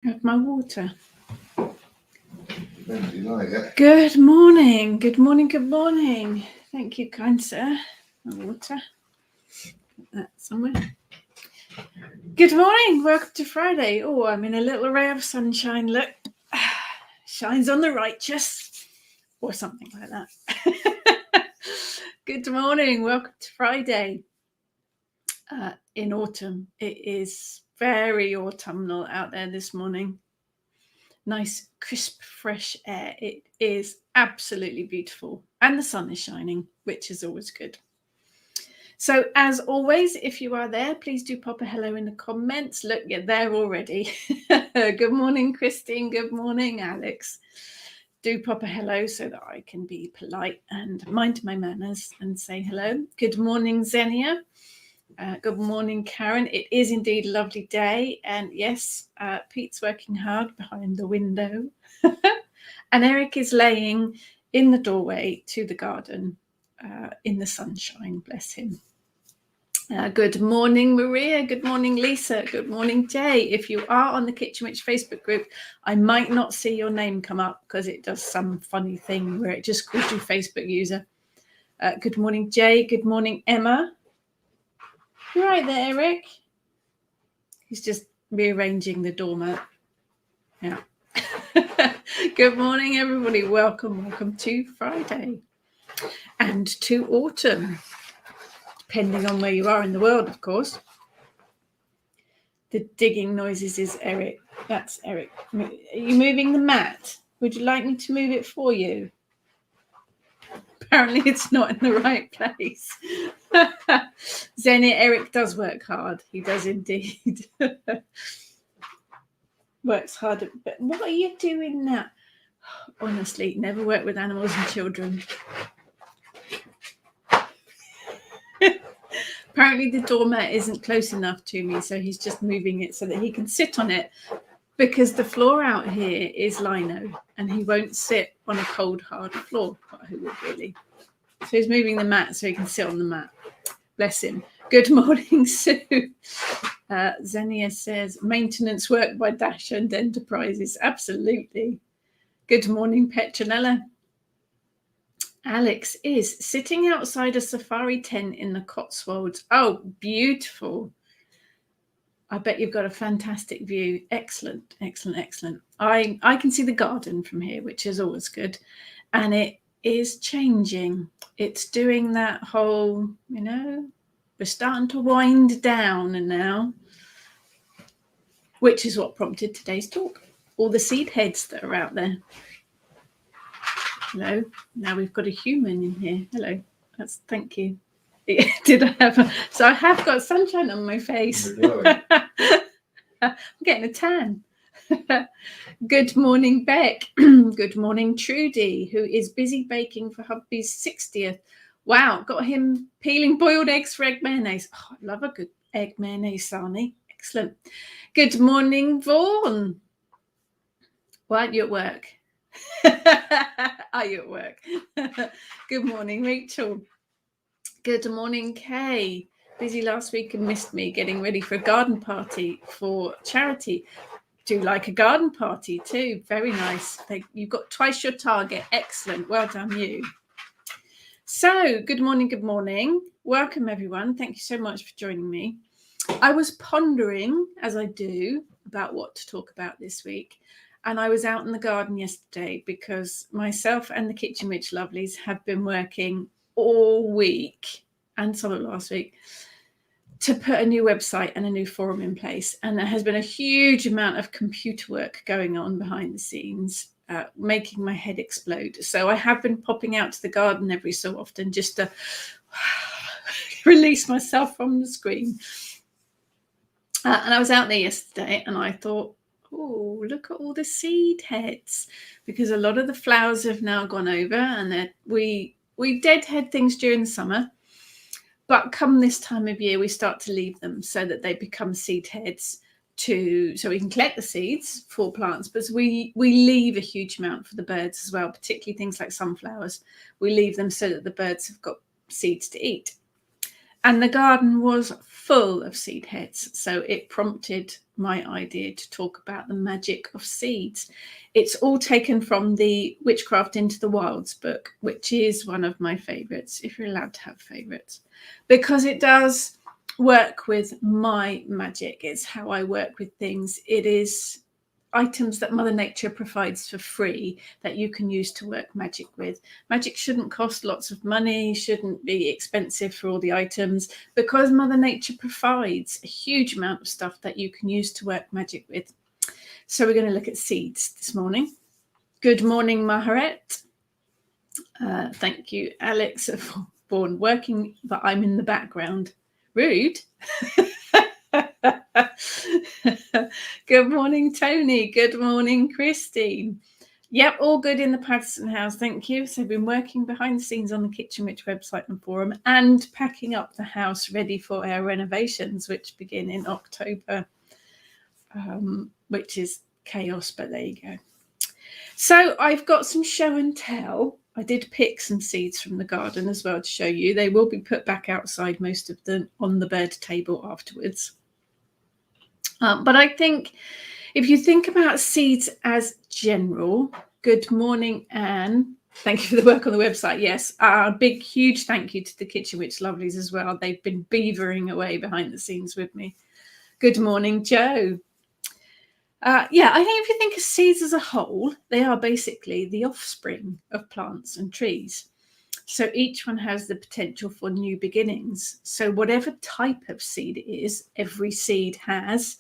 Have my water. Good morning. Good morning. Good morning. Thank you, kind sir. My water. Put that somewhere. Good morning. Welcome to Friday. Oh, I'm in a little ray of sunshine. Look, shines on the righteous, or something like that. Good morning. Welcome to Friday. In autumn, it is very autumnal out there this morning. Nice, crisp, fresh air. It is absolutely beautiful. And the sun is shining, which is always good. So as always, if you are there, please do pop a hello in the comments. Look, you're there already. Good morning, Christine. Good morning, Alex. Do pop a hello so that I can be polite and mind my manners and say hello. Good morning, Xenia. Good morning, Karen. It is indeed a lovely day. And yes, Pete's working hard behind the window. And Eric is laying in the doorway to the garden in the sunshine. Bless him. Good morning, Maria. Good morning, Lisa. Good morning, Jay. If you are on the Kitchen Witch Facebook group, I might not see your name come up because it does some funny thing where it just calls you Facebook user. Good morning, Jay. Good morning, Emma. You right there, Eric? He's just rearranging the doormat. Yeah. Good morning, everybody. Welcome to Friday and to autumn, depending on where you are in the world, of course. The digging noises is Eric. That's Eric. Are you moving the mat? Would you like me to move it for you? Apparently it's not in the right place. Xenia, Eric does work hard. He does indeed. Works hard. But what are you doing now? Honestly, never work with animals and children. Apparently the doormat isn't close enough to me, so he's just moving it so that he can sit on it, because the floor out here is lino and he won't sit on a cold, hard floor. Well, who would really? So he's moving the mat so he can sit on the mat. Bless him. Good morning, Sue. Xenia says, maintenance work by Dash and Enterprises. Absolutely. Good morning, Petronella. Alex is sitting outside a safari tent in the Cotswolds. Oh, beautiful. I bet you've got a fantastic view. Excellent, excellent, excellent. I can see the garden from here, which is always good. And it is changing. It's doing that whole, we're starting to wind down now, which is what prompted today's talk. All the seed heads that are out there. Hello. Now we've got a human in here. Hello. Thank you. Did I have so I have got sunshine on my face. I'm getting a tan. Good morning, Beck. Good morning, Trudy, who is busy baking for hubby's 60th. Wow, got him peeling boiled eggs for egg mayonnaise. Oh, I love a good egg mayonnaise sarnie. Excellent. Good morning, Vaughan. Why aren't you at work? Are you at work? Good morning, Rachel. Good morning, Kay. Busy last week and missed me getting ready for a garden party for charity. Do like a garden party too. Very nice. You've got twice your target. Excellent. Well done, you. So, good morning, good morning. Welcome, everyone. Thank you so much for joining me. I was pondering, as I do, about what to talk about this week. And I was out in the garden yesterday because myself and the Kitchen Witch Lovelies have been working all week and some of last week to put a new website and a new forum in place. And there has been a huge amount of computer work going on behind the scenes, making my head explode. So I have been popping out to the garden every so often just to release myself from the screen. And I was out there yesterday and I thought, oh, look at all the seed heads, because a lot of the flowers have now gone over, and we deadhead things during the summer, but come this time of year we start to leave them so that they become seed heads so we can collect the seeds for plants, but we leave a huge amount for the birds as well, particularly things like sunflowers. We leave them so that the birds have got seeds to eat. And the garden was full of seed heads. So it prompted my idea to talk about the magic of seeds. It's all taken from the Witchcraft into the Wilds book, which is one of my favourites, if you're allowed to have favourites, because it does work with my magic. It's how I work with things. It is items that Mother Nature provides for free that you can use to work magic with. Magic shouldn't cost lots of money, shouldn't be expensive for all the items, because Mother Nature provides a huge amount of stuff that you can use to work magic with. So we're going to look at seeds this morning. Good morning, Maharet. Thank you, Alex, for born working, but I'm in the background. Rude. Good morning, Tony. Good morning, Christine. Yep, all good in the Patterson house, thank you. So I've been working behind the scenes on the Kitchen Witch website and forum and packing up the house ready for our renovations, which begin in October, which is chaos, but there you go. So I've got some show and tell. I did pick some seeds from the garden as well to show you. They will be put back outside, most of them on the bird table afterwards. But I think if you think about seeds as general, good morning, Anne. Thank you for the work on the website. Yes, a big, huge thank you to the Kitchen Witch lovelies as well. They've been beavering away behind the scenes with me. Good morning, Joe. I think if you think of seeds as a whole, they are basically the offspring of plants and trees. So each one has the potential for new beginnings. So whatever type of seed it is, every seed has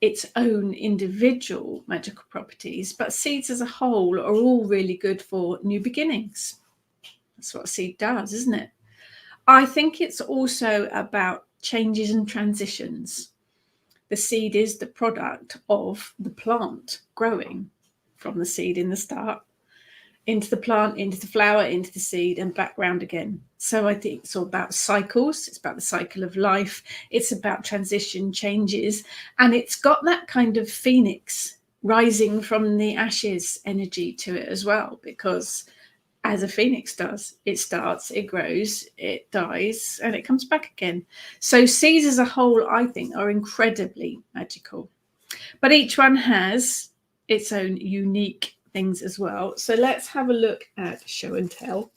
its own individual magical properties, but seeds as a whole are all really good for new beginnings. That's what a seed does, isn't it? I think it's also about changes and transitions. The seed is the product of the plant growing from the seed in the start into the plant, into the flower, into the seed, and back round again. So I think it's all about cycles. It's about the cycle of life. It's about transition, changes, and it's got that kind of phoenix rising from the ashes energy to it as well, because as a phoenix does, it starts, it grows, it dies, and it comes back again. So seeds as a whole, I think, are incredibly magical, but each one has its own unique things as well. So let's have a look at show and tell.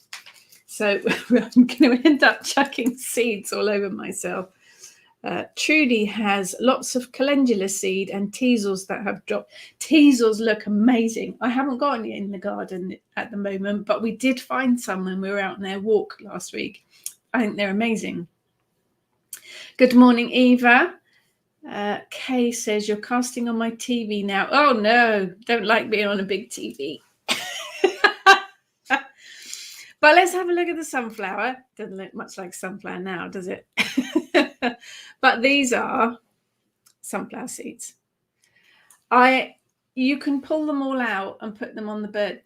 So I'm going to end up chucking seeds all over myself. Trudy has lots of calendula seed and teasels that have dropped. Teasels look amazing. I haven't got any in the garden at the moment, but we did find some when we were out on their walk last week. I think they're amazing. Good morning, Eva. Kay says, you're casting on my TV now. Oh no, don't like being on a big TV. But let's have a look at the sunflower. Doesn't look much like sunflower now, does it? But these are sunflower seeds. You can pull them all out and put them on the bird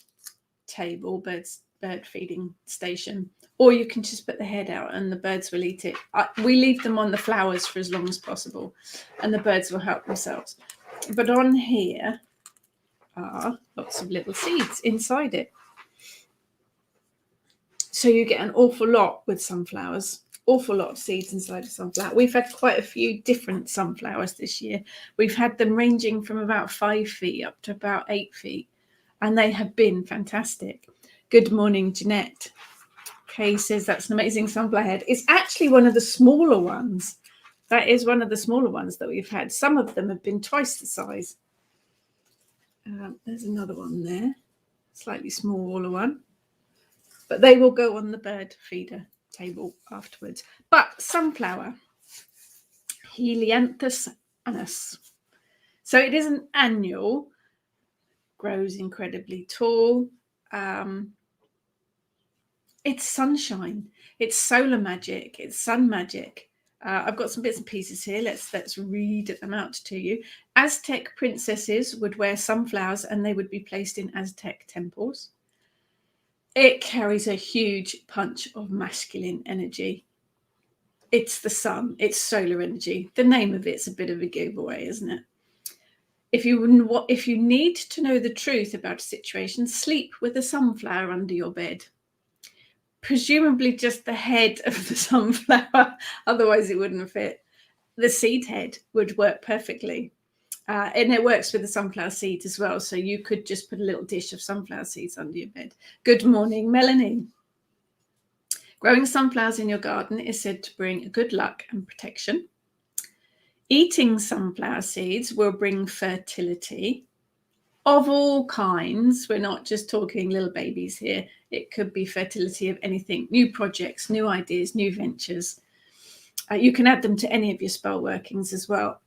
table, bird feeding station, or you can just put the head out and the birds will eat it. We leave them on the flowers for as long as possible and the birds will help themselves. But on here are lots of little seeds inside it. So you get an awful lot with sunflowers, awful lot of seeds inside a sunflower. We've had quite a few different sunflowers this year. We've had them ranging from about 5 feet up to about 8 feet, and they have been fantastic. Good morning, Jeanette. Kay says that's an amazing sunflower head. It's actually one of the smaller ones. That is one of the smaller ones that we've had. Some of them have been twice the size. There's another one there, slightly smaller one. But they will go on the bird feeder table afterwards. But sunflower, Helianthus annuus. So it is an annual, grows incredibly tall. It's sunshine, it's solar magic, it's sun magic. I've got some bits and pieces here. Let's read them out to you. Aztec princesses would wear sunflowers and they would be placed in Aztec temples. It carries a huge punch of masculine energy. It's the sun, it's solar energy. The name of it's a bit of a giveaway, isn't it? If you need to know the truth about a situation, sleep with a sunflower under your bed. presumably just the head of the sunflower, otherwise it wouldn't fit. The seed head would work perfectly. And it works with the sunflower seeds as well. So you could just put a little dish of sunflower seeds under your bed. Good morning, Melanie. Growing sunflowers in your garden is said to bring good luck and protection. Eating sunflower seeds will bring fertility of all kinds. We're not just talking little babies here. It could be fertility of anything, new projects, new ideas, new ventures. You can add them to any of your spell workings as well.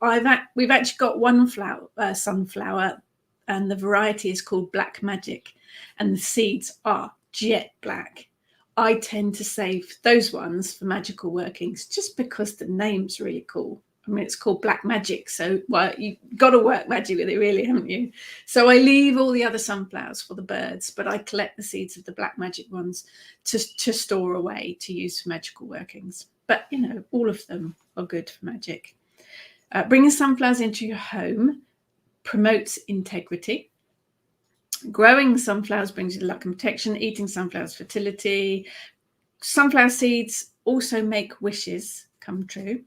We've actually got one sunflower, and the variety is called Black Magic, and the seeds are jet black. I tend to save those ones for magical workings just because the name's really cool. I mean, it's called Black Magic, so well, you've got to work magic with it, really, haven't you? So I leave all the other sunflowers for the birds, but I collect the seeds of the Black Magic ones to store away to use for magical workings. But, you know, all of them are good for magic. Bringing sunflowers into your home promotes integrity. Growing sunflowers brings you luck and protection. Eating sunflowers, fertility. Sunflower seeds also make wishes come true.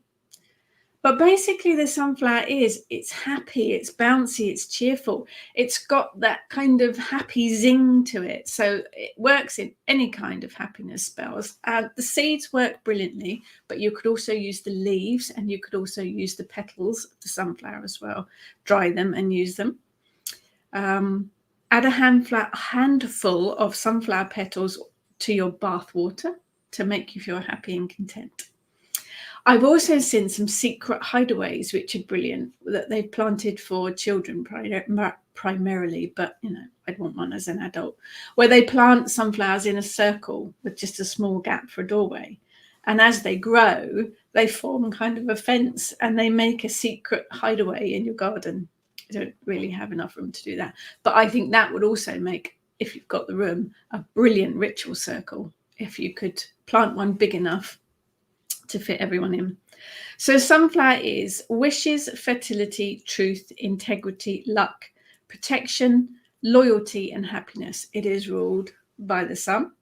But basically the sunflower it's happy, it's bouncy, it's cheerful. It's got that kind of happy zing to it. So it works in any kind of happiness spells. The seeds work brilliantly, but you could also use the leaves, and you could also use the petals of the sunflower as well. Dry them and use them. Add a handful of sunflower petals to your bath water to make you feel happy and content. I've also seen some secret hideaways, which are brilliant, that they've planted for children primarily, but, you know, I'd want one as an adult, where they plant sunflowers in a circle with just a small gap for a doorway. And as they grow, they form kind of a fence, and they make a secret hideaway in your garden. I don't really have enough room to do that. But I think that would also make, if you've got the room, a brilliant ritual circle, if you could plant one big enough to fit everyone in. So sunflower is wishes, fertility, truth, integrity, luck, protection, loyalty, and happiness. It is ruled by the sun,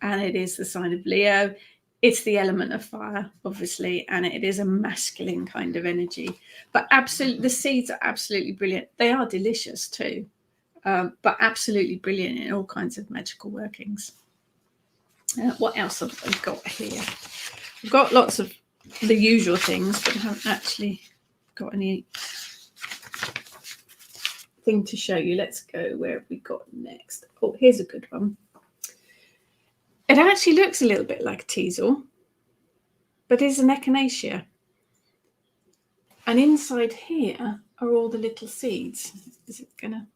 and it is the sign of Leo. It's the element of fire, obviously, and it is a masculine kind of energy. But absolutely, the seeds are absolutely brilliant. They are delicious too, but absolutely brilliant in all kinds of magical workings. What else have I got here? I've got lots of the usual things, but I haven't actually got any thing to show you. Let's go. Where have we got next? Oh, here's a good one. It actually looks a little bit like a teasel, but is an echinacea. And inside here are all the little seeds. Is it gonna?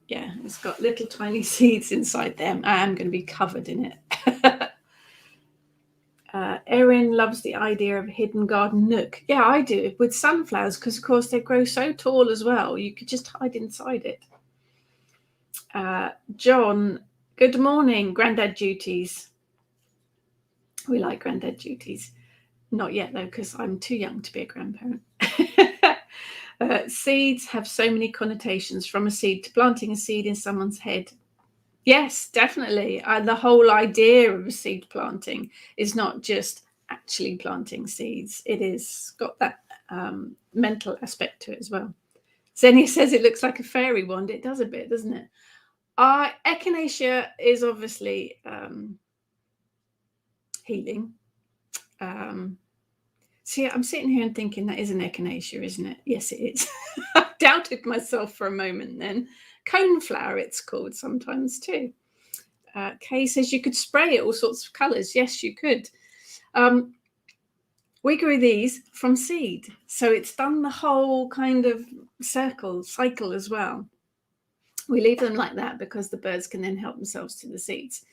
Yeah, it's got little tiny seeds inside them. I am going to be covered in it. Erin loves the idea of a hidden garden nook. Yeah, I do, with sunflowers, because, of course, they grow so tall as well. You could just hide inside it. John, good morning, Grandad duties. We like Grandad duties. Not yet, though, because I'm too young to be a grandparent. Seeds have so many connotations, from a seed to planting a seed in someone's head. Yes, definitely. The whole idea of a seed planting is not just actually planting seeds. It is got that mental aspect to it as well. Xenia says it looks like a fairy wand. It does a bit, doesn't it? Echinacea is obviously healing. See, I'm sitting here and thinking that is an echinacea, isn't it? Yes, it is. I doubted myself for a moment then. Coneflower, it's called sometimes too. Kay says you could spray it all sorts of colours. Yes, you could. We grew these from seed. So it's done the whole kind of cycle as well. We leave them like that because the birds can then help themselves to the seeds.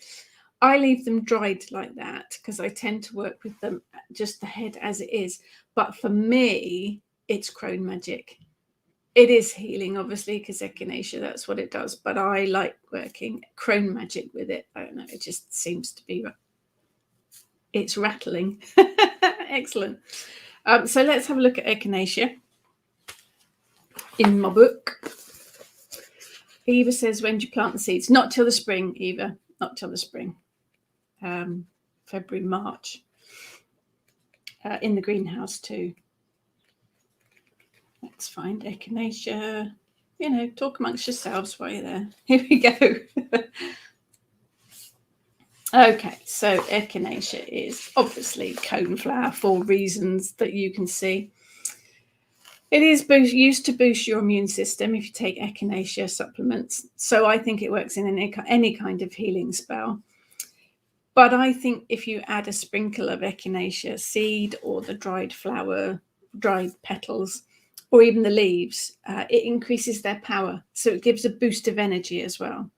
I leave them dried like that because I tend to work with them just the head as it is. But for me, it's crone magic. It is healing, obviously, because echinacea, that's what it does. But I like working crone magic with it. I don't know, it just seems to be, it's rattling. Excellent. So let's have a look at echinacea in my book. Eva says, when do you plant the seeds? Not till the spring, Eva. not till the spring, February, March, in the greenhouse too. Let's find Echinacea. Talk amongst yourselves while you're there. Here we go. Okay, so Echinacea is obviously coneflower for reasons that you can see. It is used to boost your immune system if you take Echinacea supplements. So I think it works in any kind of healing spell. But I think if you add a sprinkle of Echinacea seed or the dried flower, dried petals, or even the leaves, it increases their power. So it gives a boost of energy as well.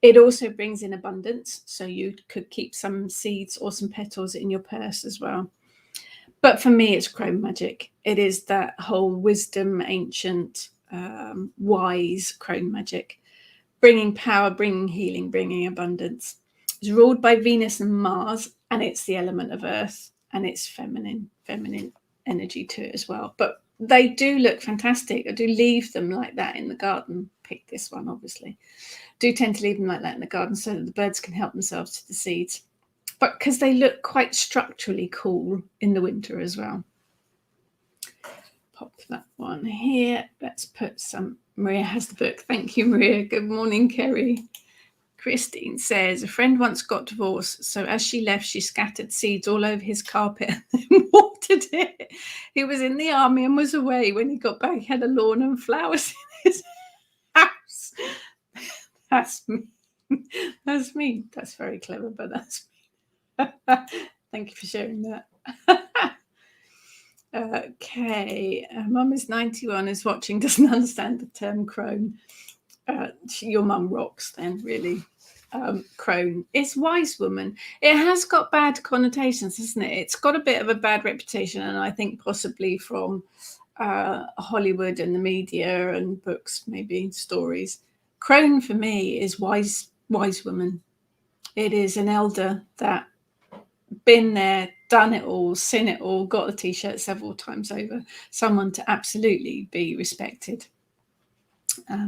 It also brings in abundance. So you could keep some seeds or some petals in your purse as well. But for me, it's Crone magic. It is that whole wisdom, ancient, wise Crone magic, bringing power, bringing healing, bringing abundance. It's ruled by Venus and Mars, and it's the element of Earth, and it's feminine energy to it as well. But they do look fantastic. I do leave them like that in the garden. Pick this one, obviously. Do tend to leave them like that in the garden so that the birds can help themselves to the seeds. But because they look quite structurally cool in the winter as well. Pop that one here. Let's put some. Maria has the book. Thank you, Maria. Good morning, Kerry. Christine says, a friend once got divorced, so as she left, she scattered seeds all over his carpet and watered it. He was in the army and was away. When he got back, he had a lawn and flowers in his house. That's me. That's me. That's very clever, but that's me. Thank you for sharing that. Okay. Mum is 91, is watching, doesn't understand the term crone. Your mum rocks then, really. Crone. It's wise woman. It has got bad connotations, isn't it? It's got a bit of a bad reputation, and I think possibly from Hollywood and the media and books, maybe stories. Crone for me is wise woman. It is an elder that been there, done it all, seen it all, got the t-shirt several times over. Someone to absolutely be respected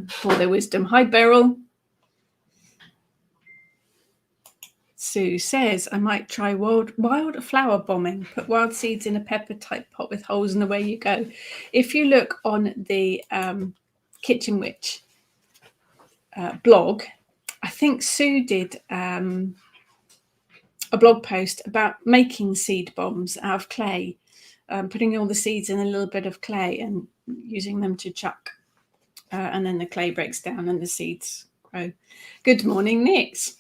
for their wisdom. Hi, Beryl. Sue says, I might try wild flower bombing. Put wild seeds in a pepper type pot with holes and away you go. If you look on the Kitchen Witch blog, I think Sue did a blog post about making seed bombs out of clay, putting all the seeds in a little bit of clay and using them to chuck. And then the clay breaks down and the seeds grow. Good morning, Nix.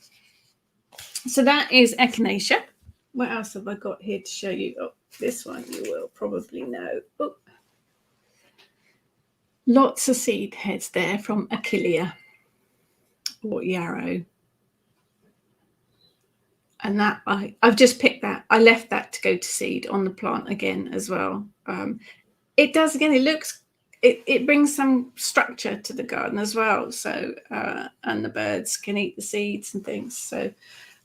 So that is Echinacea. What else have I got here to show you? Oh, this one you will probably know. Oh. Lots of seed heads there from Achillea or yarrow. And that I've just picked that. I left that to go to seed on the plant again as well. It does again. It brings some structure to the garden as well. So and the birds can eat the seeds and things. So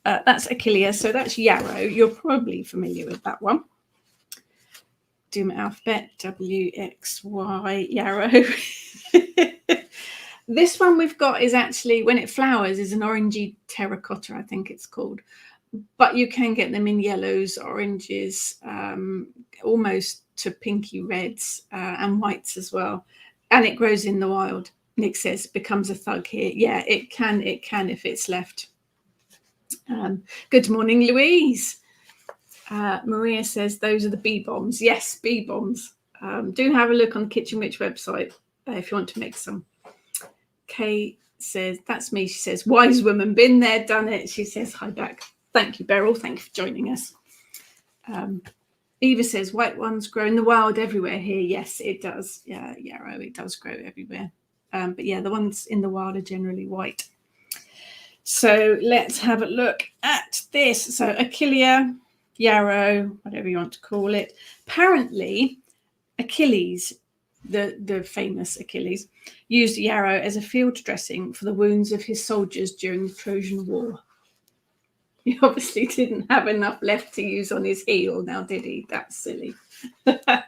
that's Achillea. So that's yarrow. You're probably familiar with that one. Do my alphabet. W X Y yarrow. This one we've got is actually, when it flowers, is an orangey terracotta, I think it's called. But you can get them in yellows, oranges, almost to pinky reds and whites as well. And it grows in the wild. Nick says, becomes a thug here. Yeah, it can if it's left. Good morning, Louise. Maria says, those are the bee bombs. Yes, bee bombs. Do have a look on the Kitchen Witch website if you want to make some. Kay says, that's me. She says, wise woman, been there, done it. She says, hi back. Thank you, Beryl. Thank you for joining us. Eva says, white ones grow in the wild everywhere here. Yes, it does. Yeah, yarrow, it does grow everywhere. But yeah, the ones in the wild are generally white. So let's have a look at this. So Achillea, yarrow, whatever you want to call it. Apparently, Achilles, the famous Achilles, used yarrow as a field dressing for the wounds of his soldiers during the Trojan War. He obviously didn't have enough left to use on his heel now, did he? That's silly. The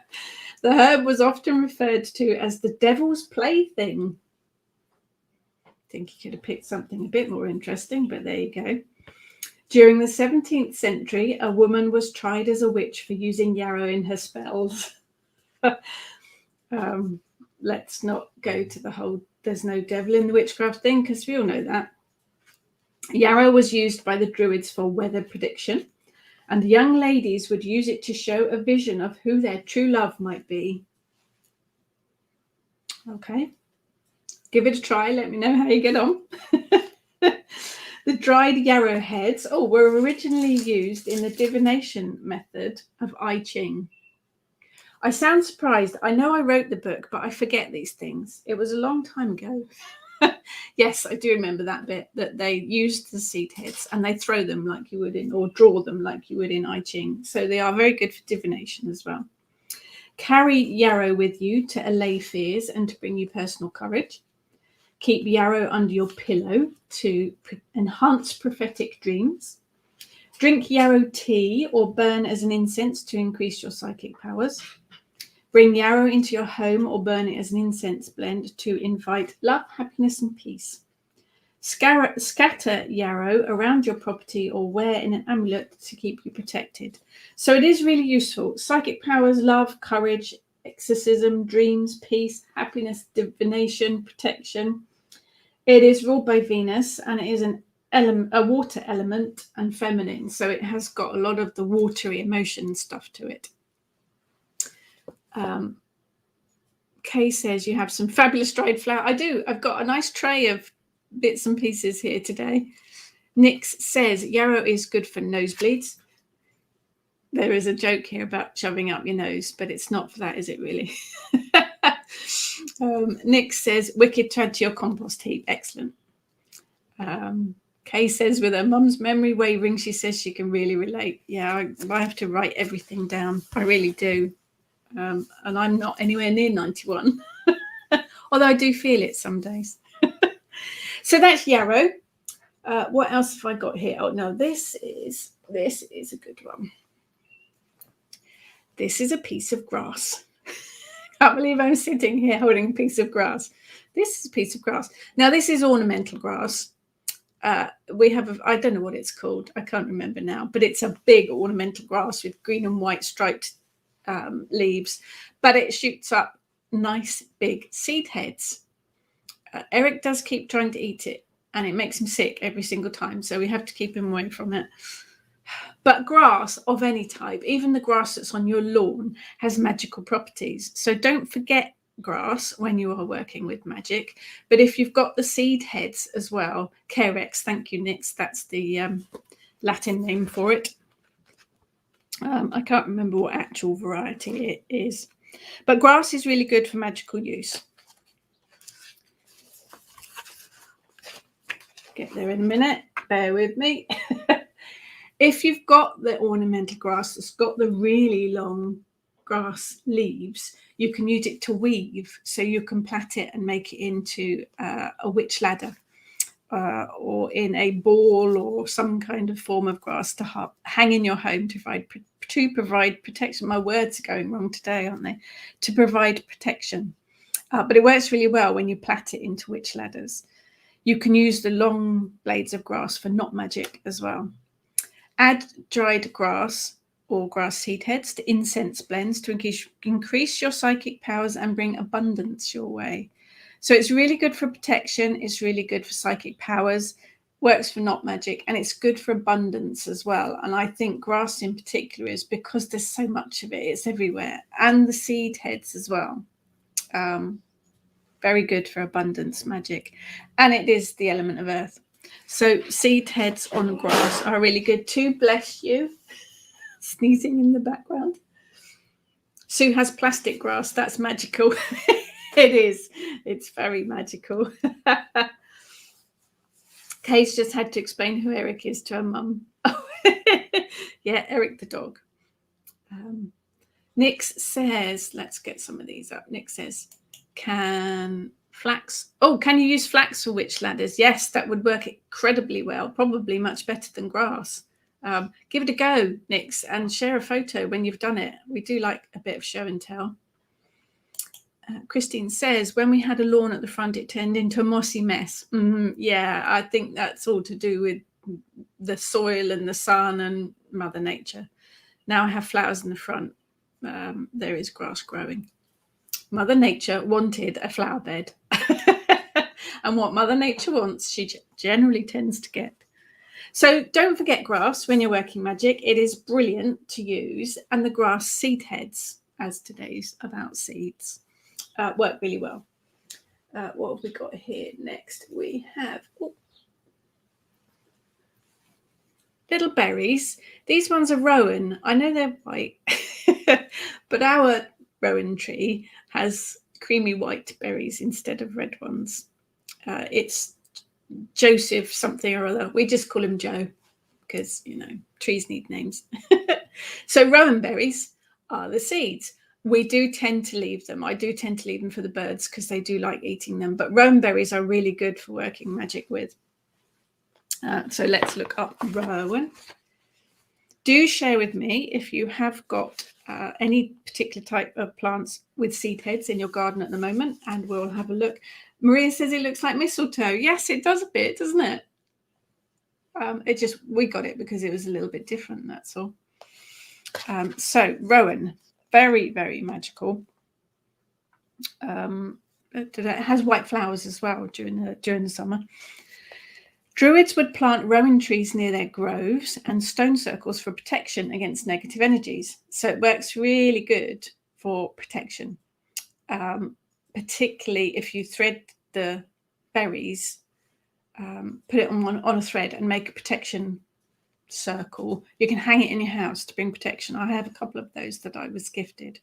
herb was often referred to as the devil's plaything. think he could have picked something a bit more interesting, but there you go. During the 17th century, a woman was tried as a witch for using yarrow in her spells. Let's not go to the whole there's no devil in the witchcraft thing, because we all know that. Yarrow was used by the Druids for weather prediction, and young ladies would use it to show a vision of who their true love might be. Okay, give it a try. Let me know how you get on. The dried yarrow heads were originally used in the divination method of I Ching. I sound surprised. I know I wrote the book, but I forget these things. It was a long time ago. Yes, I do remember that bit, that they used the seed heads and they throw them like you would or draw them like you would in I Ching. So they are very good for divination as well. Carry yarrow with you to allay fears and to bring you personal courage. Keep yarrow under your pillow to enhance prophetic dreams. Drink yarrow tea or burn as an incense to increase your psychic powers. Bring yarrow into your home or burn it as an incense blend to invite love, happiness, and peace. Scatter yarrow around your property or wear in an amulet to keep you protected. So it is really useful. Psychic powers, love, courage, exorcism, dreams, peace, happiness, divination, protection. It is ruled by Venus, and it is a water element and feminine. So it has got a lot of the watery emotion stuff to it. Kay says you have some fabulous dried flower. I do. I've got a nice tray of bits and pieces here today. Nix says yarrow is good for nosebleeds. There is a joke here about shoving up your nose, but it's not for that, is it really? Nick says wicked to add to your compost heap. Excellent. Kay says with her mum's memory wavering, she says she can really relate. Yeah, I have to write everything down. I really do. And I'm not anywhere near 91, although I do feel it some days. So that's yarrow. What else have I got here? Oh no, this is a good one. This is a piece of grass. Can't believe I'm sitting here holding a piece of grass. This is a piece of grass. Now this is ornamental grass. We have I don't know what it's called. I can't remember now, but it's a big ornamental grass with green and white striped leaves, but it shoots up nice big seed heads. Eric does keep trying to eat it, and it makes him sick every single time, so we have to keep him away from it. But grass of any type, even the grass that's on your lawn, has magical properties. So don't forget grass when you are working with magic. But if you've got the seed heads as well, Carex, thank you, Nix, that's the Latin name for it. I can't remember what actual variety it is. But grass is really good for magical use. Get there in a minute. Bear with me. If you've got the ornamental grass that's got the really long grass leaves, you can use it to weave. So you can plait it and make it into a witch ladder or in a ball or some kind of form of grass to hang in your home to provide protection. My words are going wrong today, aren't they? To provide protection. But it works really well when you plait it into witch ladders. You can use the long blades of grass for not magic as well. Add dried grass or grass seed heads to incense blends to increase your psychic powers and bring abundance your way. So it's really good for protection. It's really good for psychic powers, works for not magic, and it's good for abundance as well. And I think grass in particular is because there's so much of it. It's everywhere. And the seed heads as well. Very good for abundance magic. And it is the element of earth. So seed heads on grass are really good too. Bless you. Sneezing in the background. Sue has plastic grass. That's magical. It is. It's very magical. Kay's just had to explain who Eric is to her mum. Yeah, Eric the dog. Nix says, let's get some of these up. Nix says, can you use flax for witch ladders? Yes, that would work incredibly well, probably much better than grass. Give it a go, Nix, and share a photo when you've done it. We do like a bit of show and tell. Christine says, when we had a lawn at the front, it turned into a mossy mess. Yeah, I think that's all to do with the soil and the sun and Mother Nature. Now I have flowers in the front. There is grass growing. Mother Nature wanted a flower bed. And what Mother Nature wants, she generally tends to get. So don't forget grass when you're working magic. It is brilliant to use. And the grass seed heads, as today's about seeds, work really well. What have we got here next? We have little berries. These ones are rowan. I know they're white, but our rowan tree has creamy white berries instead of red ones. It's Joseph something or other. We just call him Joe because, trees need names. So rowan berries are the seeds. We do tend to leave them. I do tend to leave them for the birds because they do like eating them. But rowan berries are really good for working magic with. So let's look up rowan. Do share with me if you have got any particular type of plants with seed heads in your garden at the moment, and we'll have a look. Maria says it looks like mistletoe. Yes, it does a bit, doesn't it? We got it because it was a little bit different, that's all. So rowan, very, very magical. It has white flowers as well during the summer. Druids would plant rowan trees near their groves and stone circles for protection against negative energies. So it works really good for protection, particularly if you thread the berries, put it on a thread and make a protection circle. You can hang it in your house to bring protection. I have a couple of those that I was gifted.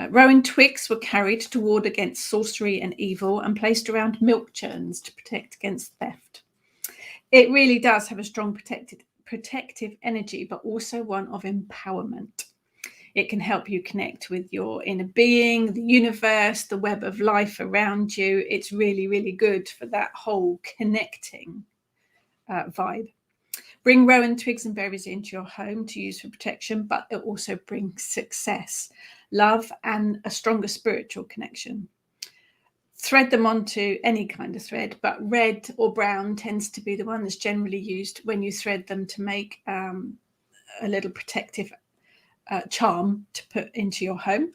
Rowan twigs were carried to ward against sorcery and evil and placed around milk churns to protect against theft. It really does have a strong protective energy, but also one of empowerment. It can help you connect with your inner being, the universe, the web of life around you. It's really, really good for that whole connecting vibe. Bring rowan twigs and berries into your home to use for protection, but it also brings success, love, and a stronger spiritual connection. Thread them onto any kind of thread, but red or brown tends to be the one that's generally used when you thread them to make a little protective charm to put into your home.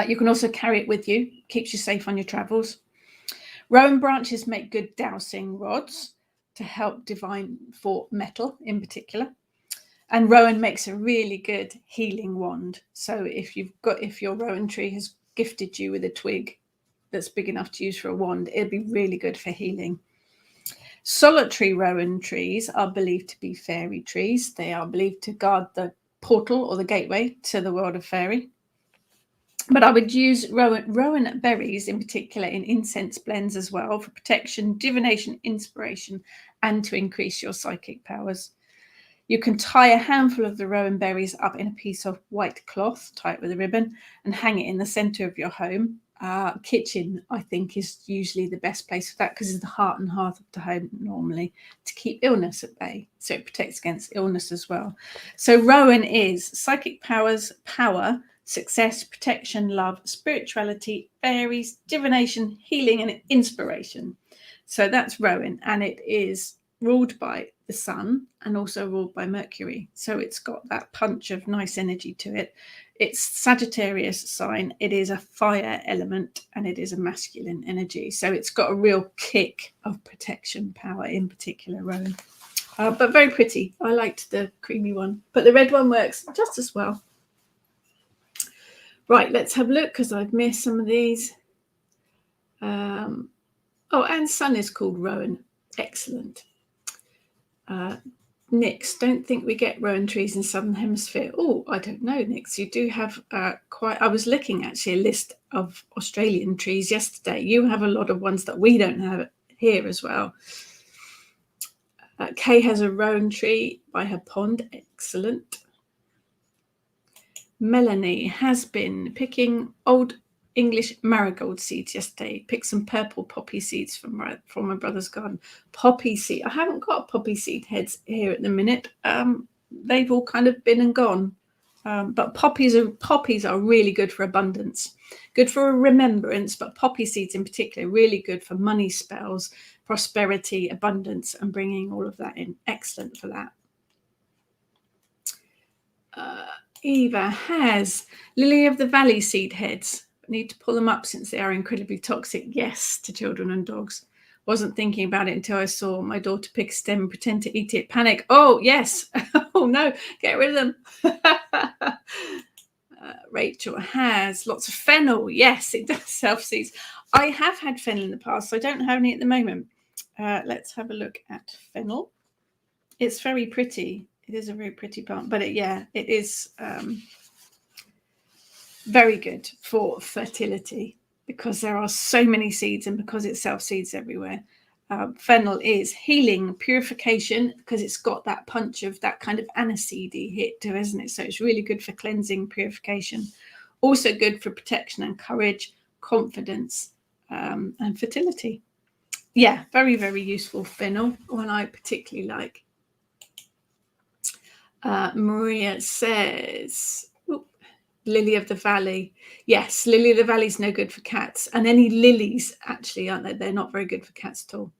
You can also carry it with you, keeps you safe on your travels. Rowan branches make good dowsing rods to help divine for metal in particular. And rowan makes a really good healing wand. So if your rowan tree has gifted you with a twig that's big enough to use for a wand, it'd be really good for healing. Solitary rowan trees are believed to be fairy trees. They are believed to guard the portal or the gateway to the world of fairy. But I would use rowan berries in particular in incense blends as well for protection, divination, inspiration, and to increase your psychic powers. You can tie a handful of the rowan berries up in a piece of white cloth, tie it with a ribbon, and hang it in the center of your home. Kitchen, I think, is usually the best place for that because it's the heart and hearth of the home normally to keep illness at bay. So it protects against illness as well. So rowan is psychic powers, power, success, protection, love, spirituality, fairies, divination, healing, and inspiration. So that's rowan, and it is ruled by the sun and also ruled by Mercury. So it's got that punch of nice energy to it. It's Sagittarius sign. It is a fire element and it is a masculine energy. So it's got a real kick of protection power, in particular rowan. But very pretty. I liked the creamy one, but the red one works just as well. Right, let's have a look because I've missed some of these. And sun is called rowan. Excellent. Nix, don't think we get rowan trees in Southern Hemisphere. Oh, I don't know, Nix. You do have I was looking actually a list of Australian trees yesterday. You have a lot of ones that we don't have here as well. Kay has a rowan tree by her pond. Excellent. Melanie has been picking old English marigold seeds yesterday. Picked some purple poppy seeds from my brother's garden. Poppy seed. I haven't got poppy seed heads here at the minute. They've all kind of been and gone. But poppies are really good for abundance, good for remembrance, but poppy seeds in particular, really good for money spells, prosperity, abundance, and bringing all of that in. Excellent for that. Eva has lily of the valley seed heads. Need to pull them up since they are incredibly toxic. Yes, to children and dogs. Wasn't thinking about it until I saw my daughter pick a stem and pretend to eat it. Panic. Oh, yes. Oh, no. Get rid of them. Rachel has lots of fennel. Yes, it does self-seeds. I have had fennel in the past, so I don't have any at the moment. Let's have a look at fennel. It's very pretty. It is a very pretty plant, but it is very good for fertility because there are so many seeds and because it self-seeds everywhere. Fennel is healing, purification, because it's got that punch of that kind of aniseedy hit to it, isn't it? So it's really good for cleansing, purification. Also good for protection and courage, confidence, and fertility. Yeah, very, very useful fennel, one I particularly like. Maria says, lily of the valley. Yes, lily of the valley is no good for cats. And any lilies, actually, aren't they? They're not very good for cats at all.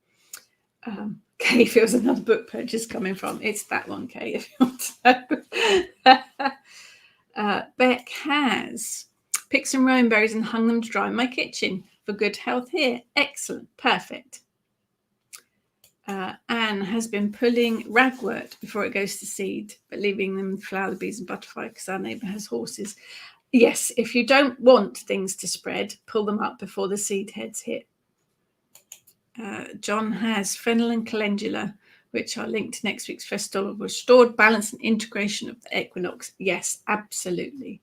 Kay feels another book purchase coming from. It's that one, Kay, if you want to know. Beck has picked some rowan berries and hung them to dry in my kitchen for good health here. Excellent. Perfect. Anne has been pulling ragwort before it goes to seed, but leaving them flower, the bees and butterfly because our neighbour has horses. Yes, if you don't want things to spread, pull them up before the seed heads hit. John has fennel and calendula, which are linked to next week's festival of restored balance and integration of the equinox. Yes, absolutely.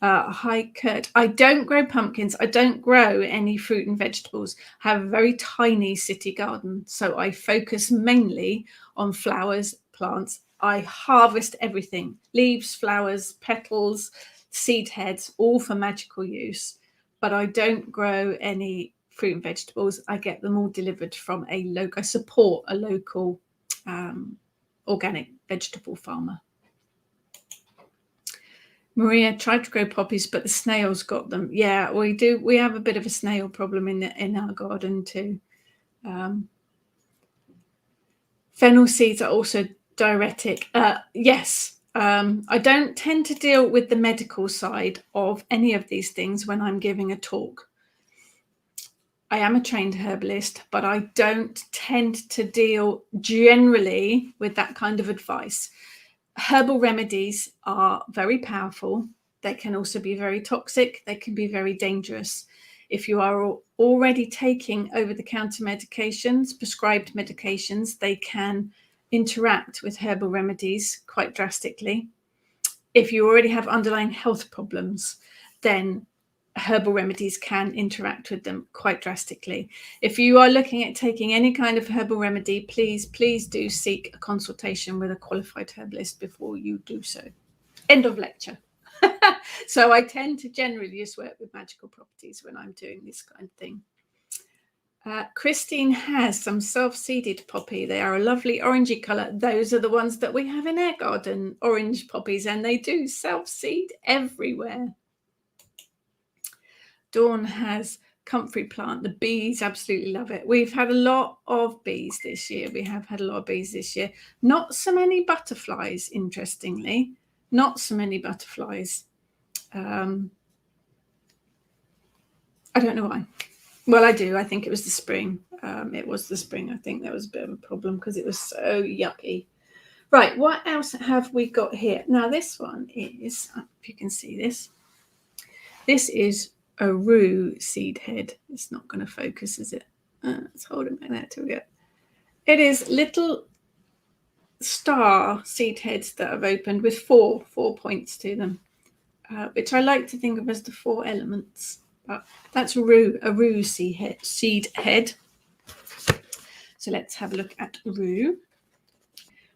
Hi, Kurt. I don't grow pumpkins. I don't grow any fruit and vegetables. I have a very tiny city garden, so I focus mainly on flowers, plants. I harvest everything, leaves, flowers, petals, seed heads, all for magical use. But I don't grow any fruit and vegetables. I get them all delivered from a local, I support a local organic vegetable farmer. Maria tried to grow poppies, but the snails got them. Yeah, we do. We have a bit of a snail problem in our garden too. Fennel seeds are also diuretic. Yes, I don't tend to deal with the medical side of any of these things when I'm giving a talk. I am a trained herbalist, but I don't tend to deal generally with that kind of advice. Herbal remedies are very powerful. They can also be very toxic. They can be very dangerous. If you are already taking over-the-counter medications, prescribed medications, they can interact with herbal remedies quite drastically. If you already have underlying health problems, then herbal remedies can interact with them quite drastically. If you are looking at taking any kind of herbal remedy, please do seek a consultation with a qualified herbalist before you do so. End of lecture. So I tend to generally just work with magical properties when I'm doing this kind of thing. Christine has some self-seeded poppy. They are a lovely orangey colour. Those are the ones that we have in our garden, orange poppies, and they do self-seed everywhere. Dawn has comfrey plant. The bees absolutely love it. We've had a lot of bees this year. Not so many butterflies, interestingly. Not so many butterflies. I don't know why. Well, I do. I think it was the spring. It was the spring. I think that was a bit of a problem because it was so yucky. Right, what else have we got here? Now, this one is, if you can see this, this is a rue seed head. It's not going to focus, is it? Let's hold it like that till we get. It is little star seed heads that have opened with four points to them, which I like to think of as the four elements. But that's a rue seed head. So let's have a look at rue,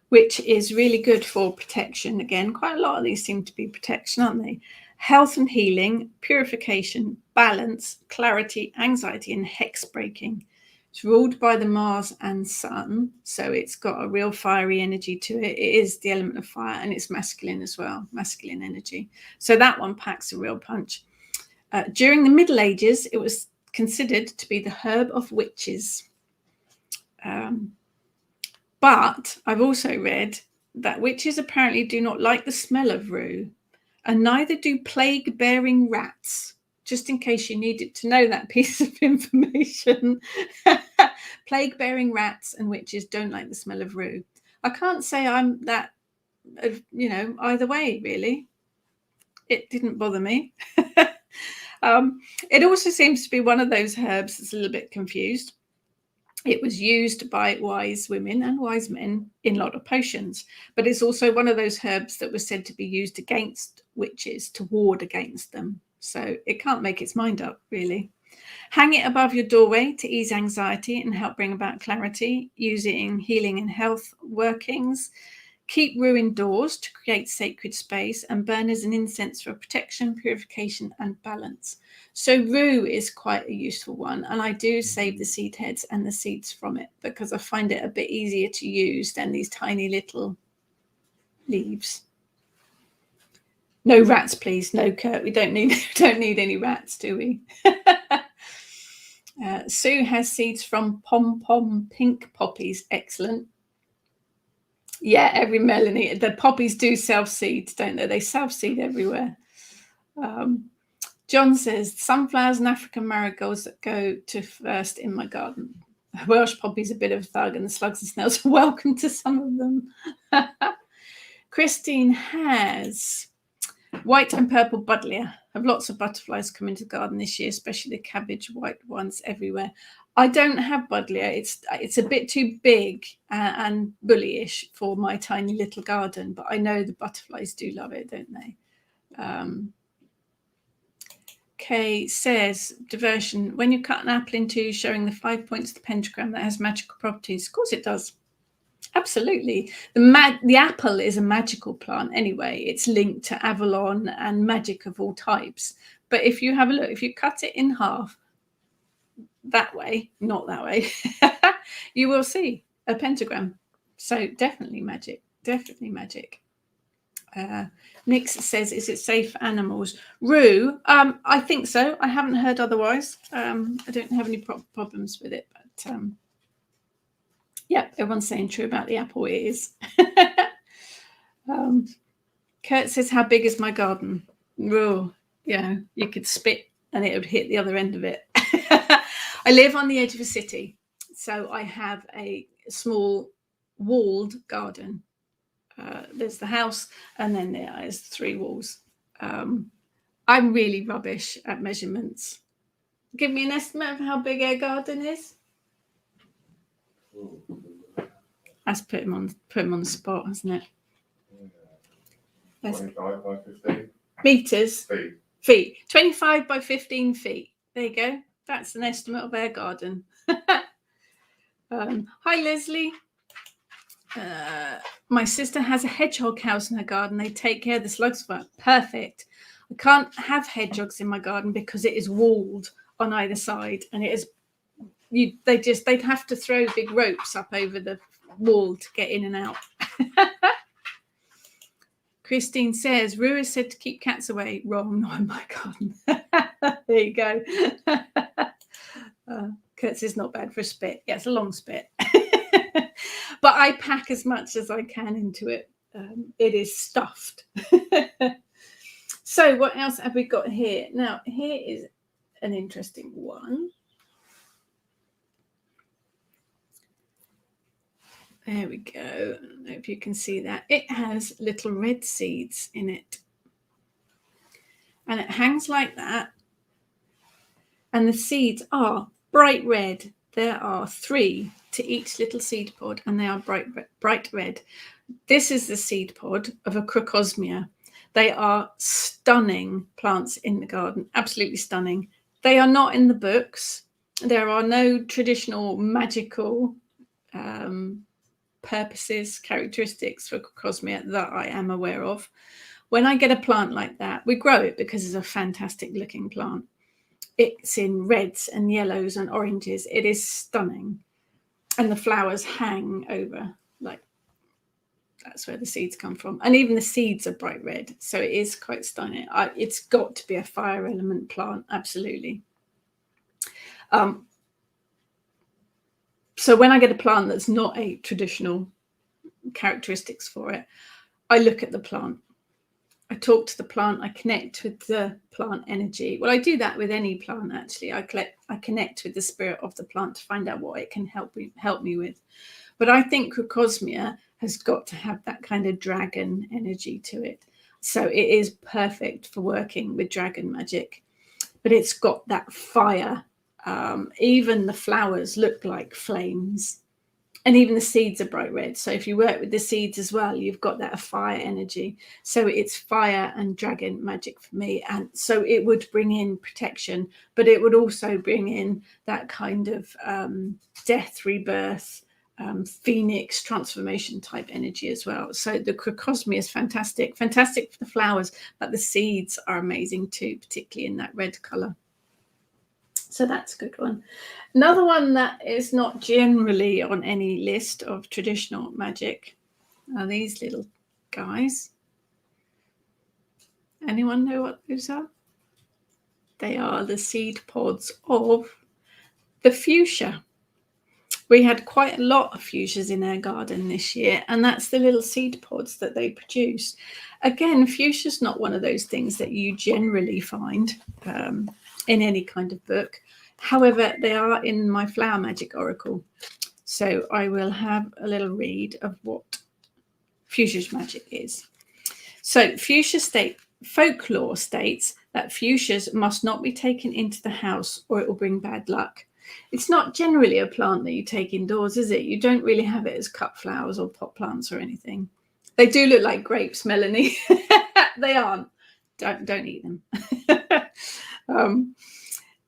which is really good for protection. Again, quite a lot of these seem to be protection, aren't they? Health and healing, purification, balance, clarity, anxiety, and hex breaking. It's ruled by the Mars and Sun, so it's got a real fiery energy to it. It is the element of fire, and it's masculine as well, masculine energy. So that one packs a real punch. During the Middle Ages, it was considered to be the herb of witches. But I've also read that witches apparently do not like the smell of rue, and neither do plague-bearing rats. Just in case you needed to know that piece of information. Plague-bearing rats and witches don't like the smell of rue. I can't say I'm that, either way, really. It didn't bother me. It also seems to be one of those herbs that's a little bit confused. It was used by wise women and wise men in a lot of potions, but it's also one of those herbs that was said to be used against witches to ward against them. So it can't make its mind up, really. Hang it above your doorway to ease anxiety and help bring about clarity, using healing and health workings. Keep rue indoors to create sacred space, and burn as an incense for protection, purification, and balance. So rue is quite a useful one, and I do save the seed heads and the seeds from it because I find it a bit easier to use than these tiny little leaves. No rats, please. No, Kurt. We don't need any rats, do we? Sue has seeds from pom-pom pink poppies. Excellent. Yeah, every Melanie. The poppies do self-seed, don't they? They self-seed everywhere. John says, sunflowers and African marigolds that go to first in my garden. Welsh poppy's a bit of a thug, and the slugs and snails are welcome to some of them. Christine has white and purple buddleia. Have lots of butterflies come into the garden this year, especially the cabbage white ones everywhere. I don't have buddleia. It's a bit too big and bullyish for my tiny little garden, but I know the butterflies do love it, don't they? Kay says, diversion, when you cut an apple in two, showing the 5 points of the pentagram, that has magical properties. Of course it does. Absolutely. The apple is a magical plant anyway. It's linked to Avalon and magic of all types. But if you have a look, if you cut it in half, that way, not that way, you will see a pentagram. So definitely magic. Definitely magic. Nix says, is it safe for animals? Rue, I think so. I haven't heard otherwise. I don't have any problems with it, but yeah, everyone's saying true about the apple. It is. Kurt says, how big is my garden? Rue, you could spit and it would hit the other end of it. I live on the edge of a city, so I have a small walled garden. There's the house, and then there's 3 walls. I'm really rubbish at measurements. Give me an estimate of how big our garden is. That's put him on the spot, hasn't it? 25 by 15 meters. Feet. 25 by 15 feet. There you go. That's an estimate of our garden. Hi, Leslie. My sister has a hedgehog house in her garden. They take care of the slugs for her. Perfect. I can't have hedgehogs in my garden because it is walled on either side, and it is they'd have to throw big ropes up over the wall to get in and out. Christine says, Rue is said to keep cats away. Wrong, not in my garden. There you go. Kurt says not bad for a spit. Yeah, it's a long spit. But I pack as much as I can into it. It is stuffed. So what else have we got here? Now, here is an interesting one. There we go. I don't know if you can see that. It has little red seeds in it. And it hangs like that. And the seeds are bright red. There are 3 to each little seed pod, and they are bright red. This is the seed pod of a Crocosmia. They are stunning plants in the garden. Absolutely stunning. They are not in the books. There are no traditional magical purposes, characteristics for Crocosmia that I am aware of. When I get a plant like that, we grow it because it's a fantastic looking plant. it's in reds and yellows and oranges. It is stunning. And the flowers hang over, like that's where the seeds come from. And even the seeds are bright red. So it is quite stunning. It's got to be a fire element plant, absolutely. So when I get a plant that's not a traditional characteristics for it, I look at the plant. I talk to the plant. I connect with the plant energy. Well, I do that with any plant, actually. I connect with the spirit of the plant to find out what it can help me with. But I think Crocosmia has got to have that kind of dragon energy to it. So it is perfect for working with dragon magic. But it's got that fire. Even the flowers look like flames. And even the seeds are bright red. So if you work with the seeds as well, you've got that fire energy. So it's fire and dragon magic for me. And so it would bring in protection, but it would also bring in that kind of death, rebirth, phoenix transformation type energy as well. So the Crocosmia is fantastic for the flowers, but the seeds are amazing too, particularly in that red color. So that's a good one. Another one that is not generally on any list of traditional magic are these little guys. Anyone know what those are? They are the seed pods of the fuchsia. We had quite a lot of fuchsias in our garden this year, and that's the little seed pods that they produce. Again, fuchsia's not one of those things that you generally find in any kind of book. However, they are in my Flower Magic Oracle. So I will have a little read of what fuchsia's magic is. So folklore states that fuchsias must not be taken into the house or it will bring bad luck. It's not generally a plant that you take indoors, is it? You don't really have it as cut flowers or pot plants or anything. They do look like grapes, Melanie. They aren't. Don't eat them.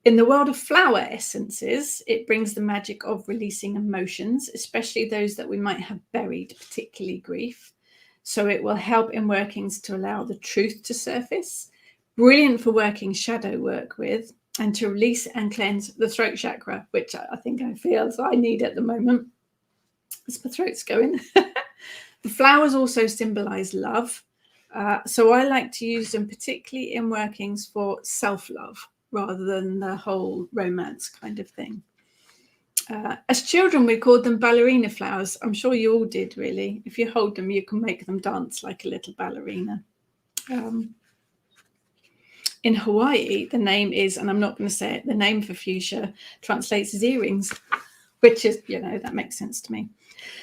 In the world of flower essences, it brings the magic of releasing emotions, especially those that we might have buried, particularly grief. So it will help in workings to allow the truth to surface. Brilliant for working shadow work with, and to release and cleanse the throat chakra, which I think I feel I need at the moment as my throat's going. The flowers also symbolize love. So I like to use them particularly in workings for self-love rather than the whole romance kind of thing. As children, we called them ballerina flowers. I'm sure you all did, really. If you hold them, you can make them dance like a little ballerina. In Hawaii, the name is, and I'm not going to say it, the name for fuchsia translates as earrings, which is, that makes sense to me.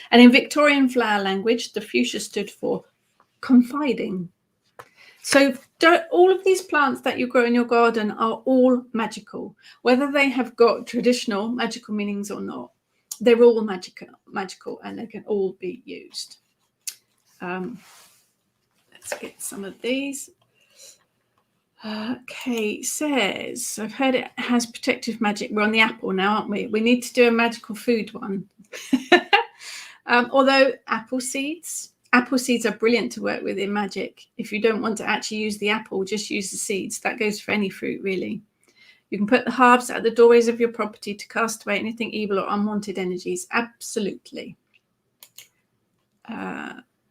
And in Victorian flower language, the fuchsia stood for confiding. So all of these plants that you grow in your garden are all magical, whether they have got traditional magical meanings or not. They're all magical, and they can all be used. Let's get some of these. Kate says, I've heard it has protective magic. We're on the apple now, aren't we? We need to do a magical food one. Although apple seeds are brilliant to work with in magic. If you don't want to actually use the apple, just use the seeds. That goes for any fruit, really. You can put the herbs at the doorways of your property to cast away anything evil or unwanted energies. Absolutely.